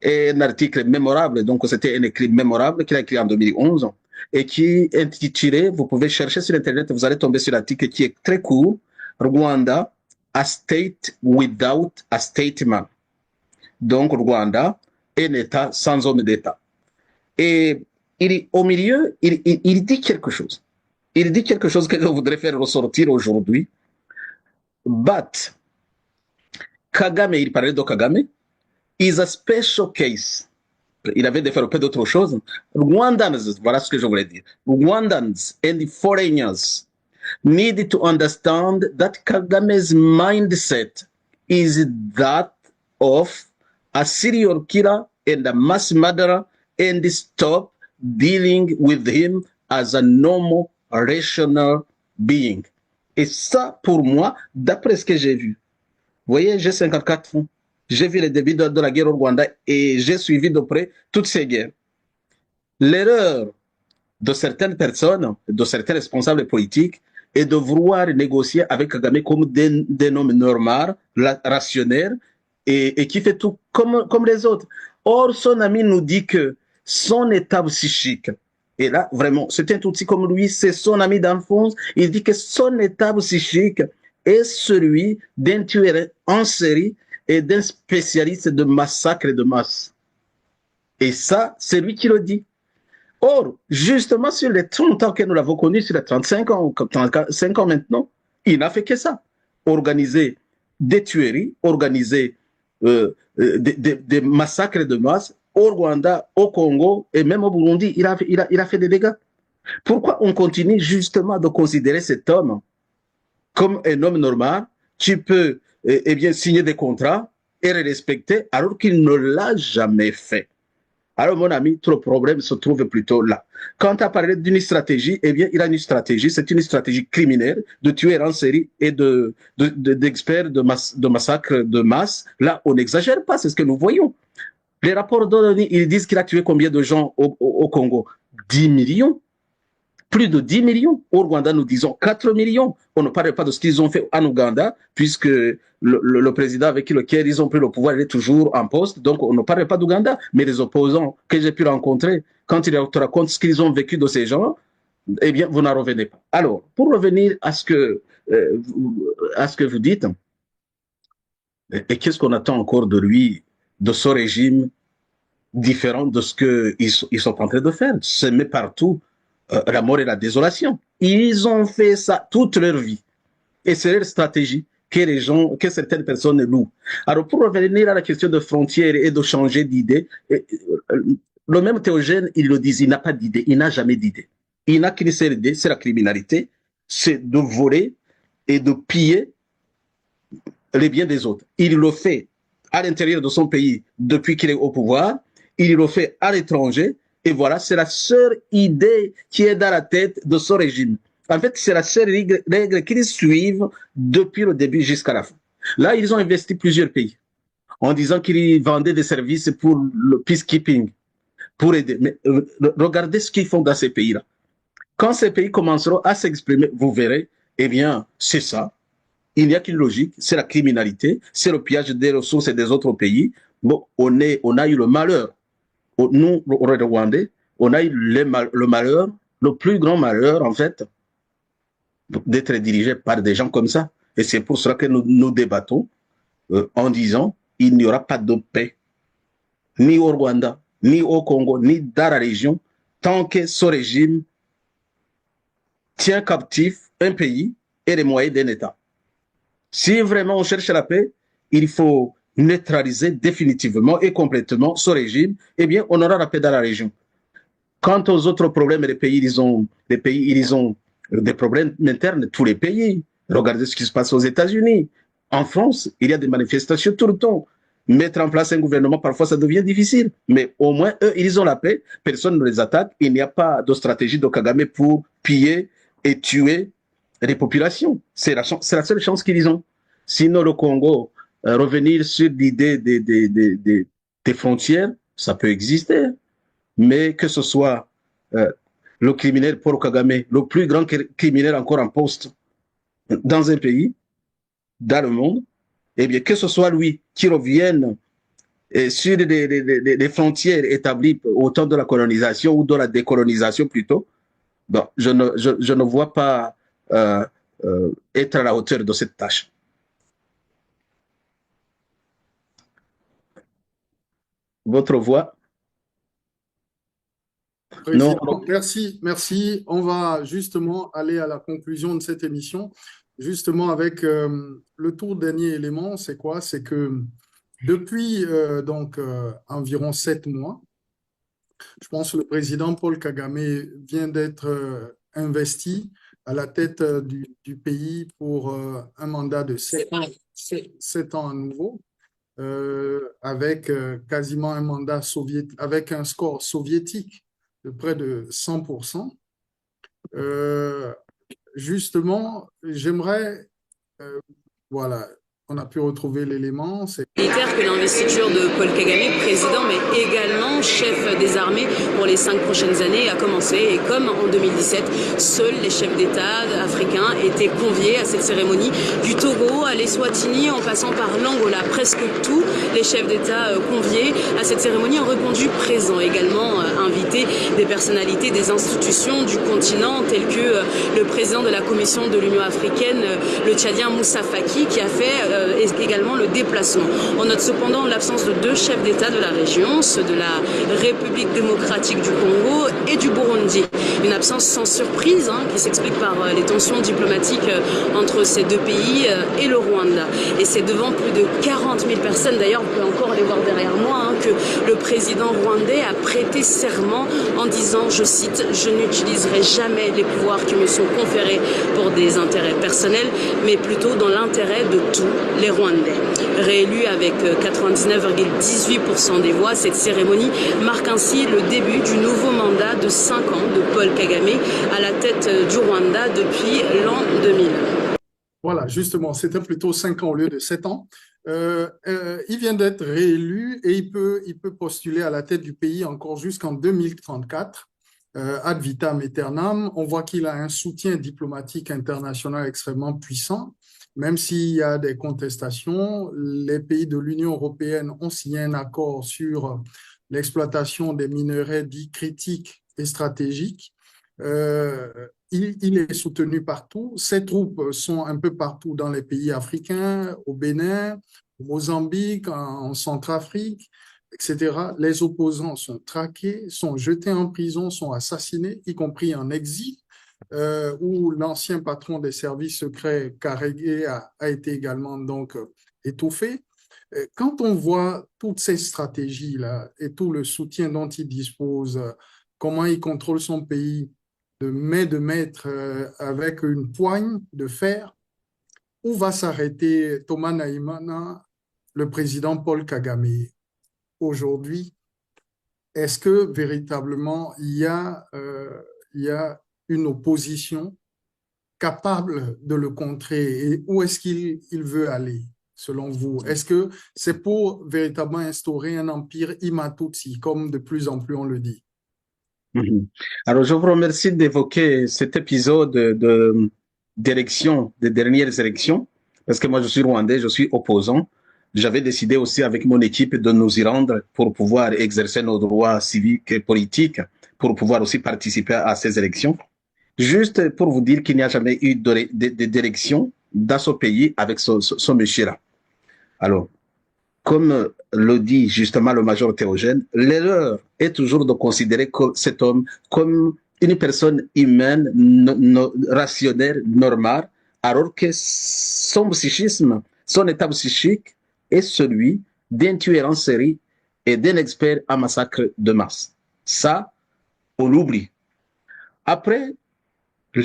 un article mémorable, donc c'était un écrit mémorable qu'il a écrit en 2011, et qui est intitulé, vous pouvez chercher sur Internet, vous allez tomber sur l'article qui est très court, Rwanda, a state without a statesman. Donc Rwanda, un État sans homme d'État. Et au milieu, il dit quelque chose. Il dit quelque chose que je voudrais faire ressortir aujourd'hui. But Kagame, il parlait de Kagame, is a special case. Il avait développé d'autres choses. Rwandans, voilà ce que je voulais dire. Rwandans and foreigners need to understand that Kagame's mindset is that of a serial killer and a mass murderer, and stop dealing with him as a normal, rational being. Et ça, pour moi, d'après ce que j'ai vu, vous voyez, j'ai 54 ans. J'ai vu les débuts de la guerre au Rwanda et j'ai suivi de près toutes ces guerres. L'erreur de certaines personnes, de certains responsables politiques, est de vouloir négocier avec Kagame comme des hommes normaux, rationnels, et qui fait tout comme les autres. Or, son ami nous dit que son état psychique Et là, vraiment, c'est un outil comme lui, c'est son ami d'enfance. Il dit que son état psychique est celui d'un tueur en série et d'un spécialiste de massacre et de masse. Et ça, c'est lui qui le dit. Or, justement, sur les 30 ans que nous l'avons connu, sur les 35 ans, 35 ans maintenant, il n'a fait que ça. Organiser des tueries, organiser des massacres de masse au Rwanda, au Congo et même au Burundi. Il a fait des dégâts. Pourquoi on continue justement de considérer cet homme comme un homme normal? Tu peux bien signer des contrats et les respecter alors qu'il ne l'a jamais fait. Alors, mon ami, tout le problème se trouve plutôt là. Quand tu as parlé d'une stratégie, eh bien, il a une stratégie, c'est une stratégie criminelle de tuer en série et d'experts de massacres de masse. Là, on n'exagère pas, c'est ce que nous voyons. Les rapports d'ONU, ils disent qu'il a tué combien de gens au Congo? 10 millions. Plus de 10 millions. Au Rwanda, nous disons 4 millions. On ne parle pas de ce qu'ils ont fait en Ouganda, puisque le président avec lequel ils ont pris le pouvoir, il est toujours en poste. Donc, on ne parle pas d'Ouganda. Mais les opposants que j'ai pu rencontrer, quand ils te racontent ce qu'ils ont vécu de ces gens, eh bien, vous n'en revenez pas. Alors, pour revenir à ce que vous dites, et qu'est-ce qu'on attend encore de lui, de ce régime différent de ce qu'ils sont en train de faire? Semer partout la mort et la désolation. Ils ont fait ça toute leur vie. Et c'est leur stratégie que certaines personnes louent. Alors, pour revenir à la question de frontières et de changer d'idée, le même Théogène, il le dit, il n'a pas d'idée, il n'a jamais d'idée. Il n'a qu'une seule idée, c'est la criminalité, c'est de voler et de piller les biens des autres. Il le fait à l'intérieur de son pays depuis qu'il est au pouvoir, il le fait à l'étranger, et voilà, c'est la seule idée qui est dans la tête de ce régime. En fait, c'est la seule règle qu'ils suivent depuis le début jusqu'à la fin. Là, ils ont investi plusieurs pays en disant qu'ils vendaient des services pour le peacekeeping, pour aider. Mais regardez ce qu'ils font dans ces pays-là. Quand ces pays commenceront à s'exprimer, vous verrez, eh bien, c'est ça. Il n'y a qu'une logique, c'est la criminalité, c'est le pillage des ressources des autres pays. Bon, on a eu le malheur. Nous, les Rwandais, on a eu le malheur, le plus grand malheur, en fait, d'être dirigé par des gens comme ça. Et c'est pour cela que nous débattons en disant il n'y aura pas de paix, ni au Rwanda, ni au Congo, ni dans la région, tant que ce régime tient captif un pays et les moyens d'un État. Si vraiment on cherche la paix, il faut neutraliser définitivement et complètement ce régime, eh bien, on aura la paix dans la région. Quant aux autres problèmes, les pays, ils ont des problèmes internes, tous les pays. Regardez ce qui se passe aux États-Unis. En France, il y a des manifestations tout le temps. Mettre en place un gouvernement, parfois, ça devient difficile. Mais au moins, eux, ils ont la paix. Personne ne les attaque. Il n'y a pas de stratégie de Kagame pour piller et tuer les populations. C'est la seule chance qu'ils ont. Sinon, le Congo, revenir sur l'idée des frontières, ça peut exister. Mais que ce soit le criminel Paul Kagame, le plus grand criminel encore en poste dans un pays, dans le monde, eh bien, que ce soit lui qui revienne sur des frontières établies au temps de la colonisation ou de la décolonisation plutôt, bon, je ne vois pas être à la hauteur de cette tâche. Votre voix? Non. Merci. On va justement aller à la conclusion de cette émission, justement avec le tout dernier élément, c'est quoi? C'est que depuis environ 7 mois, je pense que le président Paul Kagame vient d'être investi à la tête du pays pour un mandat de 7 ans à nouveau. Avec quasiment un mandat soviétique, avec un score soviétique de près de 100%. Justement, j'aimerais, voilà, on a pu retrouver l'élément, c'est Militaire que l'investiture de Paul Kagame, président, mais également chef des armées pour les 5 prochaines années, a commencé. Et comme en 2017, seuls les chefs d'État africains étaient conviés à cette cérémonie. Du Togo à l'Eswatini, en passant par l'Angola, presque tous les chefs d'État conviés à cette cérémonie ont répondu présents. Également invités des personnalités des institutions du continent, tels que le président de la Commission de l'Union africaine, le Tchadien Moussa Faki, qui a fait également le déplacement. On note cependant l'absence de 2 chefs d'État de la région, ceux de la République démocratique du Congo et du Burundi. Une absence sans surprise qui s'explique par les tensions diplomatiques entre ces 2 pays et le Rwanda. Et c'est devant plus de 40 000 personnes, d'ailleurs on peut encore les voir derrière moi, que le président rwandais a prêté serment en disant, je cite, « Je n'utiliserai jamais les pouvoirs qui me sont conférés pour des intérêts personnels, mais plutôt dans l'intérêt de tous les Rwandais ». Réélu avec 99,18% des voix, cette cérémonie marque ainsi le début du nouveau mandat de 5 ans de Paul Kagame à la tête du Rwanda depuis l'an 2000. Voilà, justement, c'était plutôt 5 ans au lieu de 7 ans. Il vient d'être réélu et il peut postuler à la tête du pays encore jusqu'en 2034. Ad vitam aeternam. On voit qu'il a un soutien diplomatique international extrêmement puissant. Même s'il y a des contestations, les pays de l'Union européenne ont signé un accord sur l'exploitation des minerais dits critiques et stratégiques. Il est soutenu partout. Ses troupes sont un peu partout dans les pays africains, au Bénin, au Mozambique, en Centrafrique, etc. Les opposants sont traqués, sont jetés en prison, sont assassinés, y compris en exil. Où l'ancien patron des services secrets, Karégué, a été également donc étouffé. Quand on voit toutes ces stratégies-là et tout le soutien dont il dispose, comment il contrôle son pays de main de maître avec une poigne de fer, où va s'arrêter Thomas Naïmana, le président Paul Kagame aujourd'hui? Est-ce que véritablement il y a une opposition capable de le contrer, et où est-ce qu'il veut aller, selon vous? Est-ce que c'est pour véritablement instaurer un empire Imatutsi, comme de plus en plus on le dit? Alors, je vous remercie d'évoquer cet épisode d'élection, des dernières élections, parce que moi, je suis rwandais, je suis opposant. J'avais décidé aussi avec mon équipe de nous y rendre pour pouvoir exercer nos droits civiques et politiques, pour pouvoir aussi participer à ces élections. Juste pour vous dire qu'il n'y a jamais eu d'élection dans ce pays avec ce monsieur-là. Alors, comme le dit justement le major Théogène, l'erreur est toujours de considérer cet homme comme une personne humaine, rationnelle, normale, alors que son psychisme, son état psychique est celui d'un tueur en série et d'un expert en massacre de masse. Ça, on l'oublie. Après,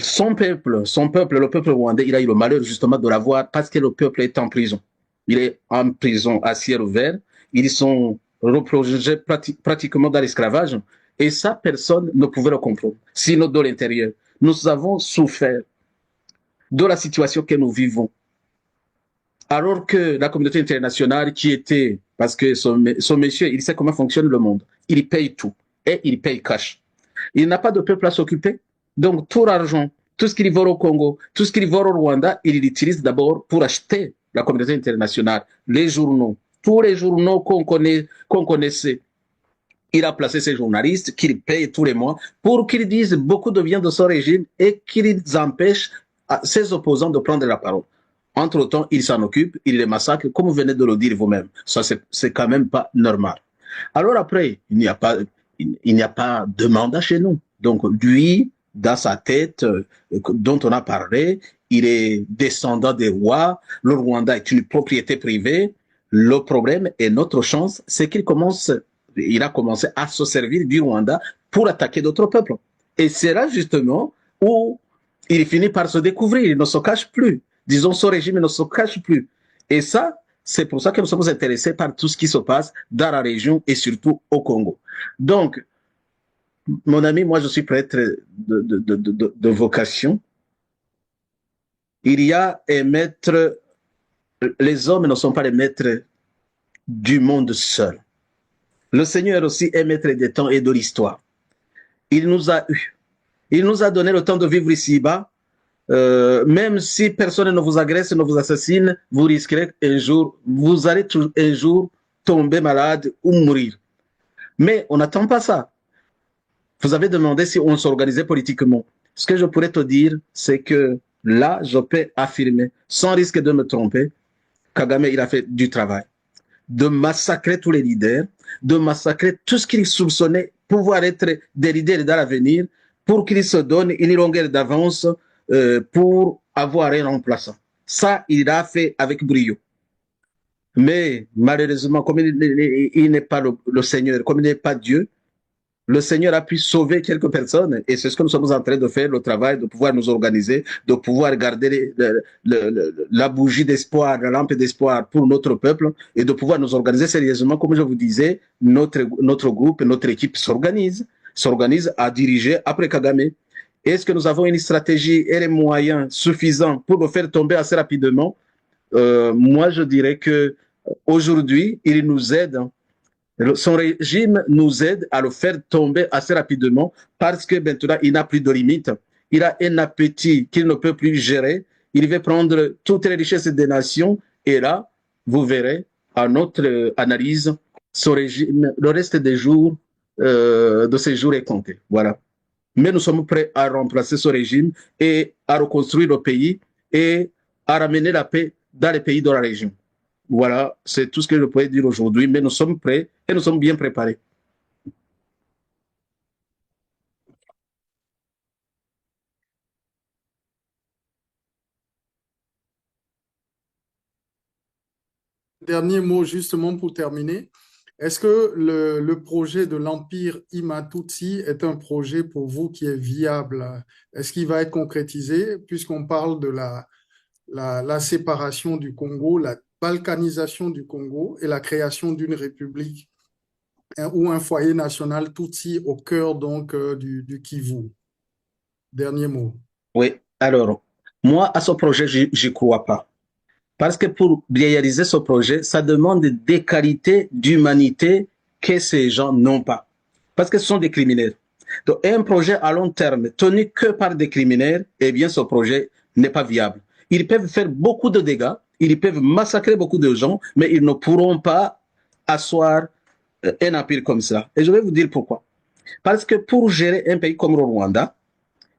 son peuple, le peuple rwandais, il a eu le malheur justement de l'avoir parce que le peuple est en prison. Il est en prison à ciel ouvert. Ils sont replongés pratiquement dans l'esclavage. Et ça, personne ne pouvait le comprendre. Sinon, de l'intérieur, nous avons souffert de la situation que nous vivons. Alors que la communauté internationale qui était, parce que son monsieur, il sait comment fonctionne le monde. Il paye tout. Et il paye cash. Il n'a pas de peuple à s'occuper. Donc, tout l'argent, tout ce qu'il vole au Congo, tout ce qu'il vole au Rwanda, il l'utilise d'abord pour acheter la communauté internationale, les journaux, tous les journaux qu'on connaissait. Il a placé ces journalistes qu'il paye tous les mois pour qu'ils disent beaucoup de bien de son régime et qu'ils empêchent ses opposants de prendre la parole. Entre-temps, il s'en occupe, il les massacre, comme vous venez de le dire vous-même. Ça, c'est quand même pas normal. Alors après, il n'y a pas de mandat chez nous. Donc, lui, dans sa tête, dont on a parlé, il est descendant des rois. Le Rwanda est une propriété privée. Le problème et notre chance, c'est qu'il a commencé à se servir du Rwanda pour attaquer d'autres peuples. Et c'est là justement où il finit par se découvrir. Il ne se cache plus. Disons, son régime ne se cache plus. Et ça, c'est pour ça que nous sommes intéressés par tout ce qui se passe dans la région et surtout au Congo. Donc, mon ami, moi, je suis prêtre de vocation. Il y a un maître. Les hommes ne sont pas les maîtres du monde seul. Le Seigneur aussi est maître des temps et de l'histoire. Il nous a eu. Il nous a donné le temps de vivre ici-bas. Même si personne ne vous agresse, ne vous assassine, vous risquerez un jour, vous allez un jour tomber malade ou mourir. Mais on n'attend pas ça. Vous avez demandé si on s'organisait politiquement. Ce que je pourrais te dire, c'est que là, je peux affirmer, sans risque de me tromper, Kagame, il a fait du travail. De massacrer tous les leaders, de massacrer tout ce qu'il soupçonnait pouvoir être des leaders dans l'avenir, pour qu'ils se donnent une longueur d'avance pour avoir un remplaçant. Ça, il l'a fait avec brio. Mais malheureusement, comme il n'est pas le Seigneur, comme il n'est pas Dieu, le Seigneur a pu sauver quelques personnes et c'est ce que nous sommes en train de faire, le travail, de pouvoir nous organiser, de pouvoir garder la bougie d'espoir, la lampe d'espoir pour notre peuple et de pouvoir nous organiser sérieusement. Comme je vous disais, notre groupe, notre équipe s'organise à diriger après Kagame. Est-ce que nous avons une stratégie et les moyens suffisants pour le faire tomber assez rapidement? Moi, je dirais que aujourd'hui, il nous aide. Son régime nous aide à le faire tomber assez rapidement parce que maintenant, il n'a plus de limites. Il a un appétit qu'il ne peut plus gérer. Il veut prendre toutes les richesses des nations. Et là, vous verrez, à notre analyse, son régime, le reste des jours de ces jours est compté. Voilà. Mais nous sommes prêts à remplacer ce régime et à reconstruire le pays et à ramener la paix dans les pays de la région. Voilà, c'est tout ce que je pourrais dire aujourd'hui, mais nous sommes prêts et nous sommes bien préparés. Dernier mot justement pour terminer. Est-ce que le projet de l'Empire Imatutsi est un projet pour vous qui est viable? Est-ce qu'il va être concrétisé puisqu'on parle de la séparation du Congo, la balkanisation du Congo et la création d'une république ou un foyer national Tutsi au cœur donc du Kivu? Dernier mot. Oui, alors, moi, à ce projet, j'y crois pas. Parce que pour réaliser ce projet, ça demande des qualités d'humanité que ces gens n'ont pas. Parce que ce sont des criminels. Donc, un projet à long terme tenu que par des criminels, eh bien, ce projet n'est pas viable. Ils peuvent faire beaucoup de dégâts, ils peuvent massacrer beaucoup de gens, mais ils ne pourront pas asseoir un empire comme ça. Et je vais vous dire pourquoi. Parce que pour gérer un pays comme le Rwanda,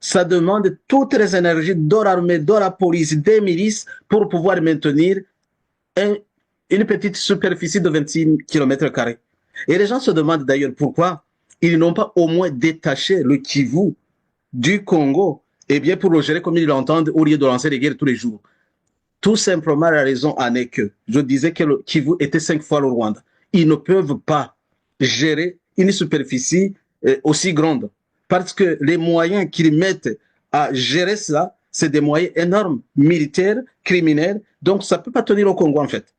ça demande toutes les énergies de l'armée, de la police, des milices pour pouvoir maintenir une petite superficie de 26 km². Et les gens se demandent d'ailleurs pourquoi ils n'ont pas au moins détaché le Kivu du Congo, eh bien pour le gérer comme ils l'entendent au lieu de lancer des guerres tous les jours. Tout simplement, la raison en est que je disais que le Kivu était 5 fois le Rwanda. Ils ne peuvent pas gérer une superficie aussi grande. Parce que les moyens qu'ils mettent à gérer ça, c'est des moyens énormes, militaires, criminels. Donc, ça ne peut pas tenir au Congo, en fait.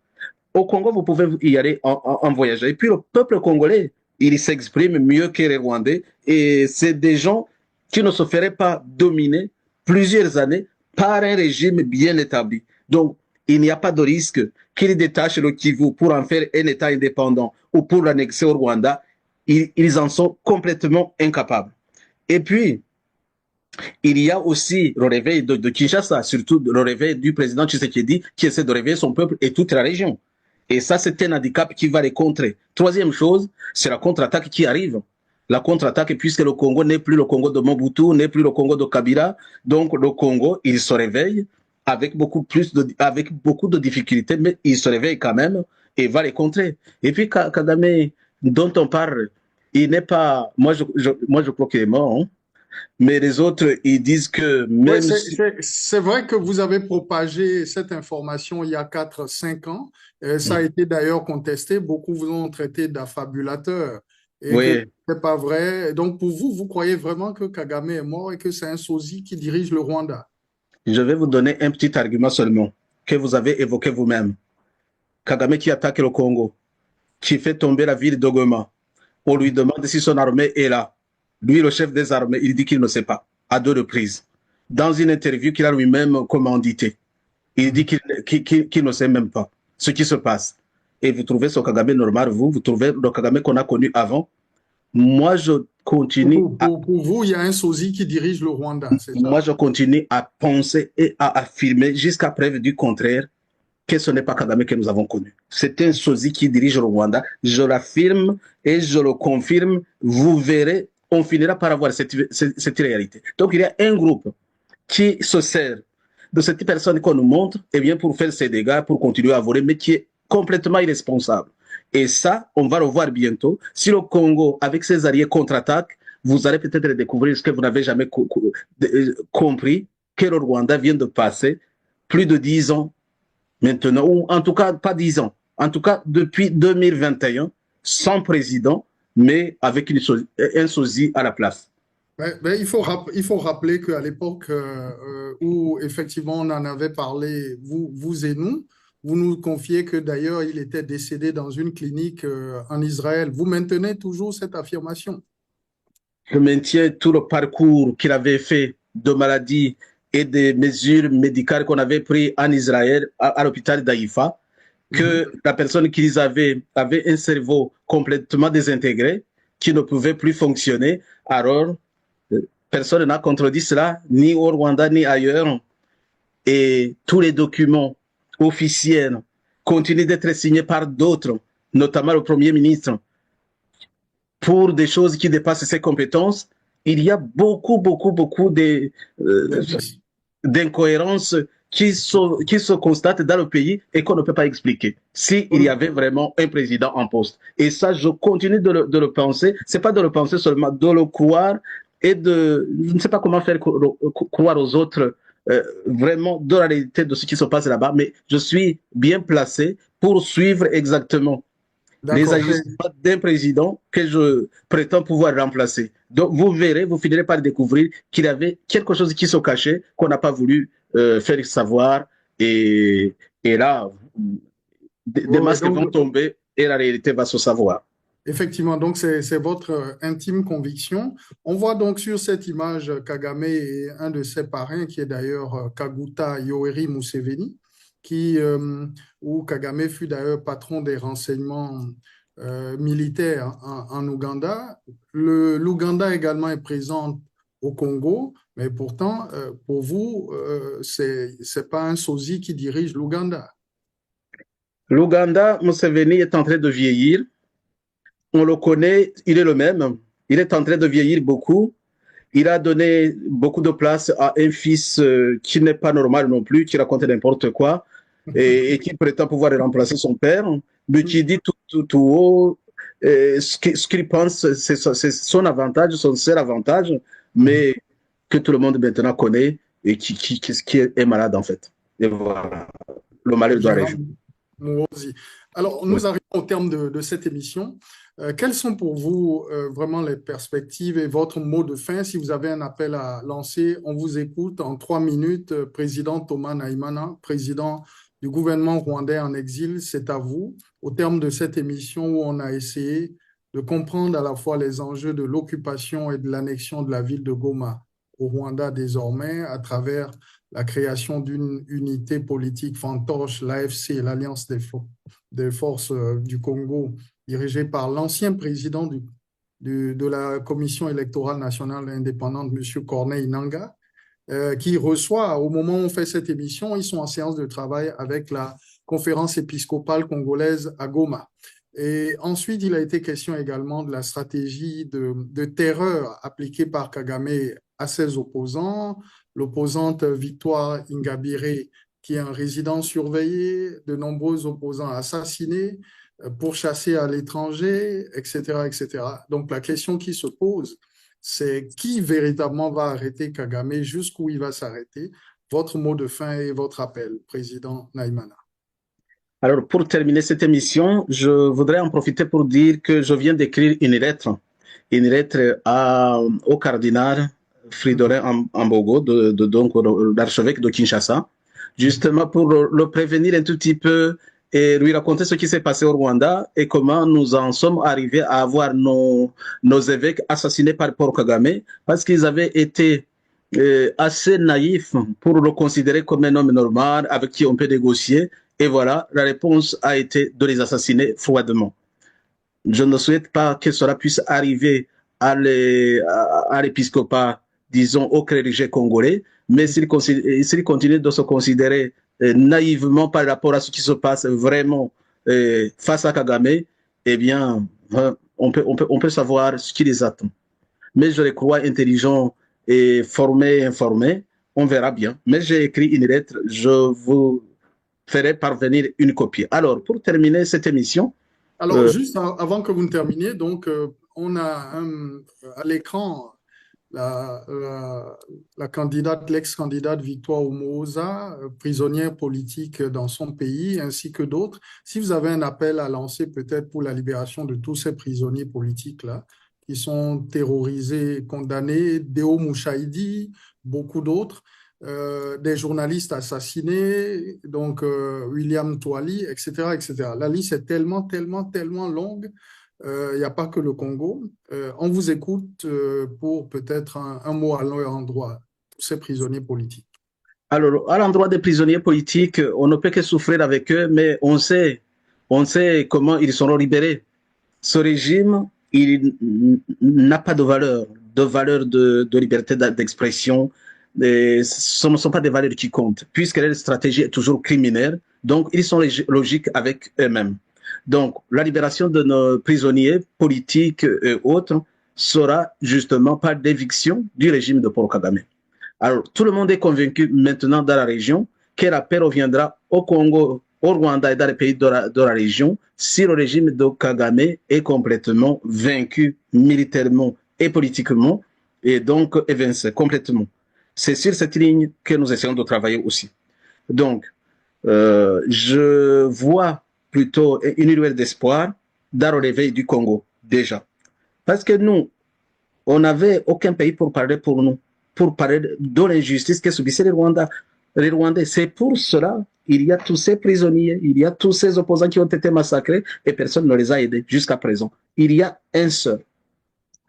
Au Congo, vous pouvez y aller en voyage. Et puis, le peuple congolais, il s'exprime mieux que les Rwandais. Et c'est des gens qui ne se feraient pas dominer plusieurs années par un régime bien établi. Donc, il n'y a pas de risque qu'ils détachent le Kivu pour en faire un État indépendant ou pour l'annexer au Rwanda. Ils en sont complètement incapables. Et puis, il y a aussi le réveil de Kinshasa, surtout le réveil du président Tshisekedi qui essaie de réveiller son peuple et toute la région. Et ça, c'est un handicap qui va les contrer. Troisième chose, c'est la contre-attaque qui arrive. La contre-attaque, puisque le Congo n'est plus le Congo de Mobutu, n'est plus le Congo de Kabila. Donc, le Congo, il se réveille avec beaucoup de difficultés, mais il se réveille quand même et va les contrer. Et puis, Kagame, dont on parle, il n'est pas... Moi, je crois qu'il est mort. Hein. Mais les autres, ils disent que même... Oui, c'est vrai que vous avez propagé cette information il y a 4-5 ans. Ça a été d'ailleurs contesté. Beaucoup vous ont traité d'affabulateur. Et oui. que c'est pas vrai. Donc, pour vous, vous croyez vraiment que Kagame est mort et que c'est un sosie qui dirige le Rwanda? Je vais vous donner un petit argument seulement que vous avez évoqué vous-même. Kagame qui attaque le Congo, qui fait tomber la ville de Goma. On lui demande si son armée est là. Lui, le chef des armées, il dit qu'il ne sait pas, à 2 reprises. Dans une interview qu'il a lui-même commanditée, il dit qu'il ne sait même pas ce qui se passe. et vous trouvez ce Kagame normal, vous trouvez le Kagame qu'on a connu avant. Moi, je continue. Pour vous, il y a un sosie qui dirige le Rwanda, c'est ça? Moi, je continue à penser et à affirmer jusqu'à preuve du contraire que ce n'est pas Kagame que nous avons connu. C'est un sosie qui dirige le Rwanda. Je l'affirme et je le confirme. Vous verrez, on finira par avoir cette réalité. Donc, il y a un groupe qui se sert de cette personne qu'on nous montre, eh bien, pour faire ses dégâts, pour continuer à voler, mais qui est complètement irresponsable. Et ça, on va le voir bientôt. Si le Congo, avec ses alliés, contre-attaque, vous allez peut-être découvrir ce que vous n'avez jamais compris, que le Rwanda vient de passer plus de 10 ans maintenant, ou en tout cas pas 10 ans, en tout cas depuis 2021, sans président, mais avec un sosie à la place. Il faut rappeler qu'à l'époque où effectivement on en avait parlé, vous et nous, vous nous confiez que d'ailleurs il était décédé dans une clinique en Israël. Vous maintenez toujours cette affirmation? Je maintiens tout le parcours qu'il avait fait de maladie et des mesures médicales qu'on avait prises en Israël, à l'hôpital d'Haïfa, que la personne qu'ils avaient avait un cerveau complètement désintégré, qui ne pouvait plus fonctionner. Alors, personne n'a contredit cela, ni au Rwanda, ni ailleurs. Et tous les documents officiels continuent d'être signés par d'autres, notamment le Premier ministre, pour des choses qui dépassent ses compétences. Il y a beaucoup d'incohérences qui se constatent dans le pays et qu'on ne peut pas expliquer s'il y avait vraiment un président en poste. Et ça, je continue de le penser. C'est pas de le penser seulement, de le croire et je ne sais pas comment faire croire aux autres vraiment de la réalité de ce qui se passe là-bas, mais je suis bien placé pour suivre exactement les agissements d'un président que je prétends pouvoir remplacer. Donc vous verrez, vous finirez par découvrir qu'il y avait quelque chose qui se cachait, qu'on n'a pas voulu faire savoir, et là, des masques vont tomber et la réalité va se savoir. Effectivement, donc c'est votre intime conviction. On voit donc sur cette image Kagame et un de ses parrains, qui est d'ailleurs Kaguta Yoweri Museveni, où Kagame fut d'ailleurs patron des renseignements militaires en Ouganda. L'Ouganda également est présent au Congo, mais pourtant, pour vous, c'est pas un sosie qui dirige l'Ouganda. L'Ouganda, Museveni est en train de vieillir. On le connaît, il est le même. Il est en train de vieillir beaucoup. Il a donné beaucoup de place à un fils qui n'est pas normal non plus, qui raconte n'importe quoi et qui prétend pouvoir remplacer son père, mais qui dit tout haut ce qu'il pense, c'est son avantage, son seul avantage, mais que tout le monde maintenant connaît et qui est malade en fait. Et voilà, le malheur doit arriver. Alors, nous arrivons au terme de cette émission. Quelles sont pour vous vraiment les perspectives et votre mot de fin? Si vous avez un appel à lancer, on vous écoute en 3 minutes. Président Thomas Nahimana, président du gouvernement rwandais en exil, c'est à vous. Au terme de cette émission où on a essayé de comprendre à la fois les enjeux de l'occupation et de l'annexion de la ville de Goma au Rwanda désormais, à travers la création d'une unité politique fantoche, l'AFC, l'Alliance des forces du Congo, dirigée par l'ancien président de la Commission électorale nationale indépendante, M. Corneille Nangaa, qui reçoit, au moment où on fait cette émission, ils sont en séance de travail avec la conférence épiscopale congolaise à Goma. Et ensuite, il a été question également de la stratégie de terreur appliquée par Kagame à ses opposants, l'opposante Victoire Ingabire, qui est un résident surveillé, de nombreux opposants assassinés, pourchassés à l'étranger, etc., etc. Donc la question qui se pose, c'est qui véritablement va arrêter Kagame, jusqu'où il va s'arrêter? Votre mot de fin et votre appel, Président Nahimana. Alors, pour terminer cette émission, je voudrais en profiter pour dire que je viens d'écrire une lettre au cardinal Fridolin Ambogo, donc l'archevêque de Kinshasa, justement pour le prévenir un tout petit peu et lui raconter ce qui s'est passé au Rwanda et comment nous en sommes arrivés à avoir nos évêques assassinés par Paul Kagame, parce qu'ils avaient été assez naïfs pour le considérer comme un homme normal avec qui on peut négocier, Et voilà, la réponse a été de les assassiner froidement. Je ne souhaite pas que cela puisse arriver à l'épiscopat, disons, au clergé congolais, mais s'il continue de se considérer naïvement par rapport à ce qui se passe vraiment face à Kagame, eh bien, on peut savoir ce qui les attend. Mais je les crois intelligents et formés, informés, on verra bien. Mais j'ai écrit une lettre, je vous ferai parvenir une copie. Alors, pour terminer cette émission... Alors, juste avant que vous ne terminiez, donc, on a à l'écran la candidate, l'ex-candidate Victoire Umuhoza, prisonnière politique dans son pays, ainsi que d'autres. Si vous avez un appel à lancer peut-être pour la libération de tous ces prisonniers politiques-là, qui sont terrorisés, condamnés, Deo Mouchaïdi, beaucoup d'autres, des journalistes assassinés, donc William Twali, etc., etc. La liste est tellement, tellement, tellement longue. Il n'y a pas que le Congo. On vous écoute pour peut-être un mot à leur endroit, ces prisonniers politiques. Alors, à l'endroit des prisonniers politiques, on ne peut que souffrir avec eux, mais on sait comment ils seront libérés. Ce régime, il n'a pas de valeur de liberté d'expression. Ce ne sont pas des valeurs qui comptent, puisque leur stratégie est toujours criminelle. Donc, ils sont logiques avec eux-mêmes. Donc, la libération de nos prisonniers politiques et autres sera justement par l'éviction du régime de Paul Kagame. Alors, tout le monde est convaincu maintenant dans la région que la paix reviendra au Congo, au Rwanda et dans les pays de la région si le régime de Kagame est complètement vaincu militairement et politiquement et donc évincé complètement. C'est sur cette ligne que nous essayons de travailler aussi. Donc, je vois plutôt une lueur d'espoir dans le réveil du Congo, déjà. Parce que nous, on n'avait aucun pays pour parler pour nous, pour parler de l'injustice que subissaient les Rwandais. C'est pour cela qu'il y a tous ces prisonniers, il y a tous ces opposants qui ont été massacrés et personne ne les a aidés jusqu'à présent. Il y a un seul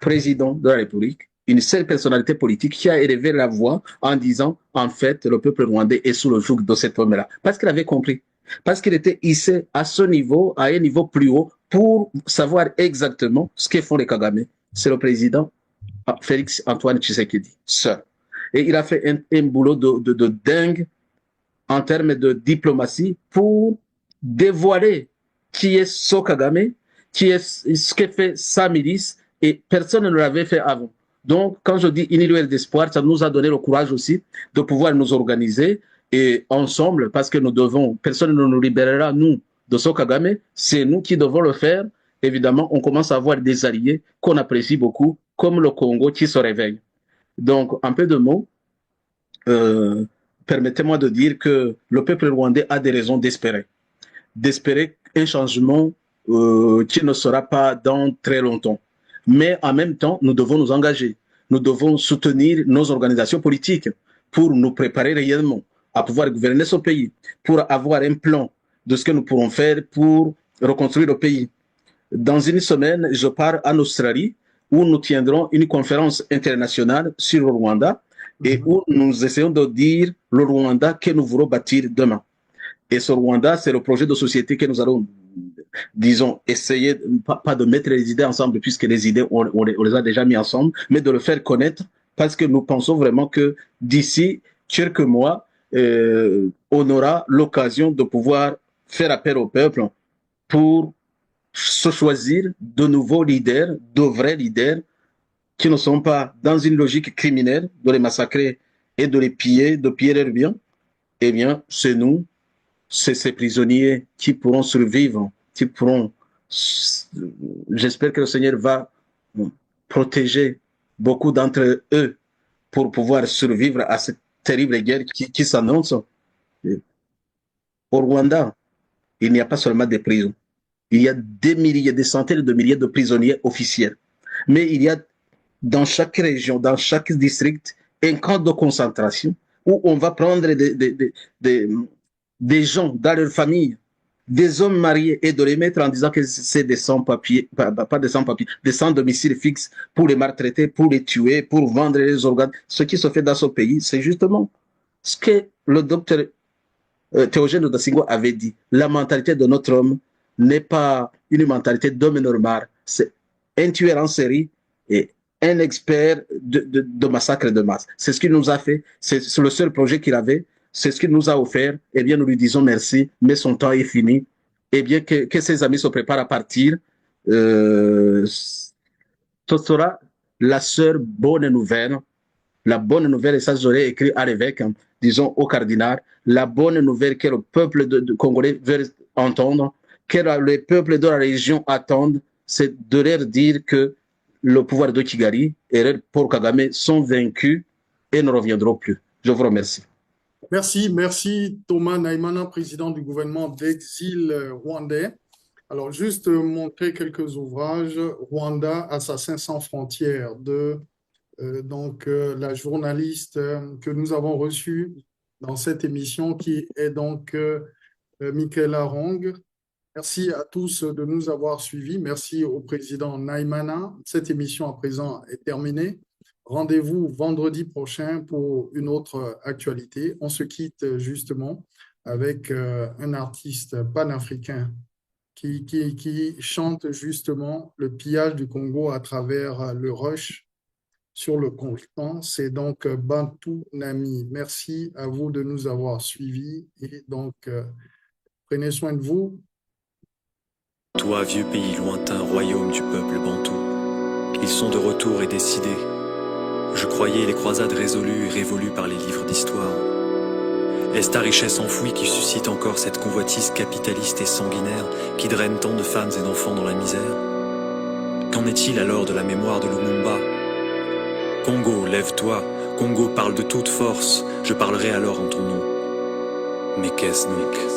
président de la République, une seule personnalité politique qui a élevé la voix en disant, en fait, le peuple rwandais est sous le joug de cet homme-là. Parce qu'il avait compris. Parce qu'il était hissé à ce niveau, à un niveau plus haut, pour savoir exactement ce que font les Kagame. C'est le président Félix Antoine Tshisekedi, seul. Et il a fait un boulot de dingue en termes de diplomatie pour dévoiler qui est ce Kagame, qui est ce que fait sa milice, et personne ne l'avait fait avant. Donc, quand je dis une lueur d'espoir, ça nous a donné le courage aussi de pouvoir nous organiser et ensemble, parce que nous devons, personne ne nous libérera, nous, de ce Kagame, c'est nous qui devons le faire. Évidemment, on commence à avoir des alliés qu'on apprécie beaucoup, comme le Congo qui se réveille. Donc, un peu de mots, permettez-moi de dire que le peuple rwandais a des raisons d'espérer un changement qui ne sera pas dans très longtemps. Mais en même temps, nous devons nous engager. Nous devons soutenir nos organisations politiques pour nous préparer réellement à pouvoir gouverner ce pays, pour avoir un plan de ce que nous pourrons faire pour reconstruire le pays. Dans une semaine, je pars en Australie où nous tiendrons une conférence internationale sur le Rwanda et où nous essayons de dire le Rwanda que nous voulons bâtir demain. Et ce Rwanda, c'est le projet de société que nous allons, disons, essayer, pas de mettre les idées ensemble, puisque les idées, on les a déjà mis ensemble, mais de le faire connaître, parce que nous pensons vraiment que d'ici quelques mois, on aura l'occasion de pouvoir faire appel au peuple pour se choisir de nouveaux leaders, de vrais leaders, qui ne sont pas dans une logique criminelle de les massacrer et de les piller, de piller leurs biens. Eh bien, c'est nous, c'est ces prisonniers qui pourront survivre, qui pourront... J'espère que le Seigneur va protéger beaucoup d'entre eux pour pouvoir survivre à cette terrible guerre qui s'annonce. Au Rwanda, il n'y a pas seulement des prisons. Il y a des milliers, des centaines de milliers de prisonniers officiels. Mais il y a dans chaque région, dans chaque district, un camp de concentration où on va prendre des gens dans leur famille, des hommes mariés, et de les mettre en disant que c'est des sans-papiers, pas des sans-papiers, des sans-domicile fixe pour les maltraiter, pour les tuer, pour vendre les organes. Ce qui se fait dans ce pays, c'est justement ce que le docteur Théogène Rudasingwa avait dit, la mentalité de notre homme n'est pas une mentalité d'homme normal, c'est un tueur en série et un expert de massacre de masse. C'est ce qu'il nous a fait, c'est le seul projet qu'il avait, c'est ce qu'il nous a offert. Eh bien, nous lui disons merci, mais son temps est fini. Eh bien, que ses amis se préparent à partir. Ce sera la seule bonne nouvelle. La bonne nouvelle, et ça j'aurais écrit à l'évêque, hein, disons au cardinal, la bonne nouvelle que le peuple de congolais veut entendre, que les peuples de la région attendent, c'est de leur dire que le pouvoir de Kigali et Paul Kagame sont vaincus et ne reviendront plus. Je vous remercie. Merci Thomas Naimana, président du gouvernement d'exil rwandais. Alors, juste montrer quelques ouvrages. Rwanda, Assassins sans frontières, de la journaliste que nous avons reçue dans cette émission, qui est donc Michaela Rong. Merci à tous de nous avoir suivis. Merci au président Naimana. Cette émission à présent est terminée. Rendez-vous vendredi prochain pour une autre actualité. On se quitte justement avec un artiste panafricain qui chante justement le pillage du Congo à travers le rush sur le continent. C'est donc Bantou Nami. Merci à vous de nous avoir suivis et donc prenez soin de vous. Toi, vieux pays lointain, royaume du peuple bantou, ils sont de retour et décidés. Je croyais les croisades résolues et révolues par les livres d'histoire. Est-ce ta richesse enfouie qui suscite encore cette convoitise capitaliste et sanguinaire qui draine tant de femmes et d'enfants dans la misère? Qu'en est-il alors de la mémoire de Lumumba? Congo, lève-toi, Congo parle de toute force, je parlerai alors en ton nom. Mais qu'est-ce donc?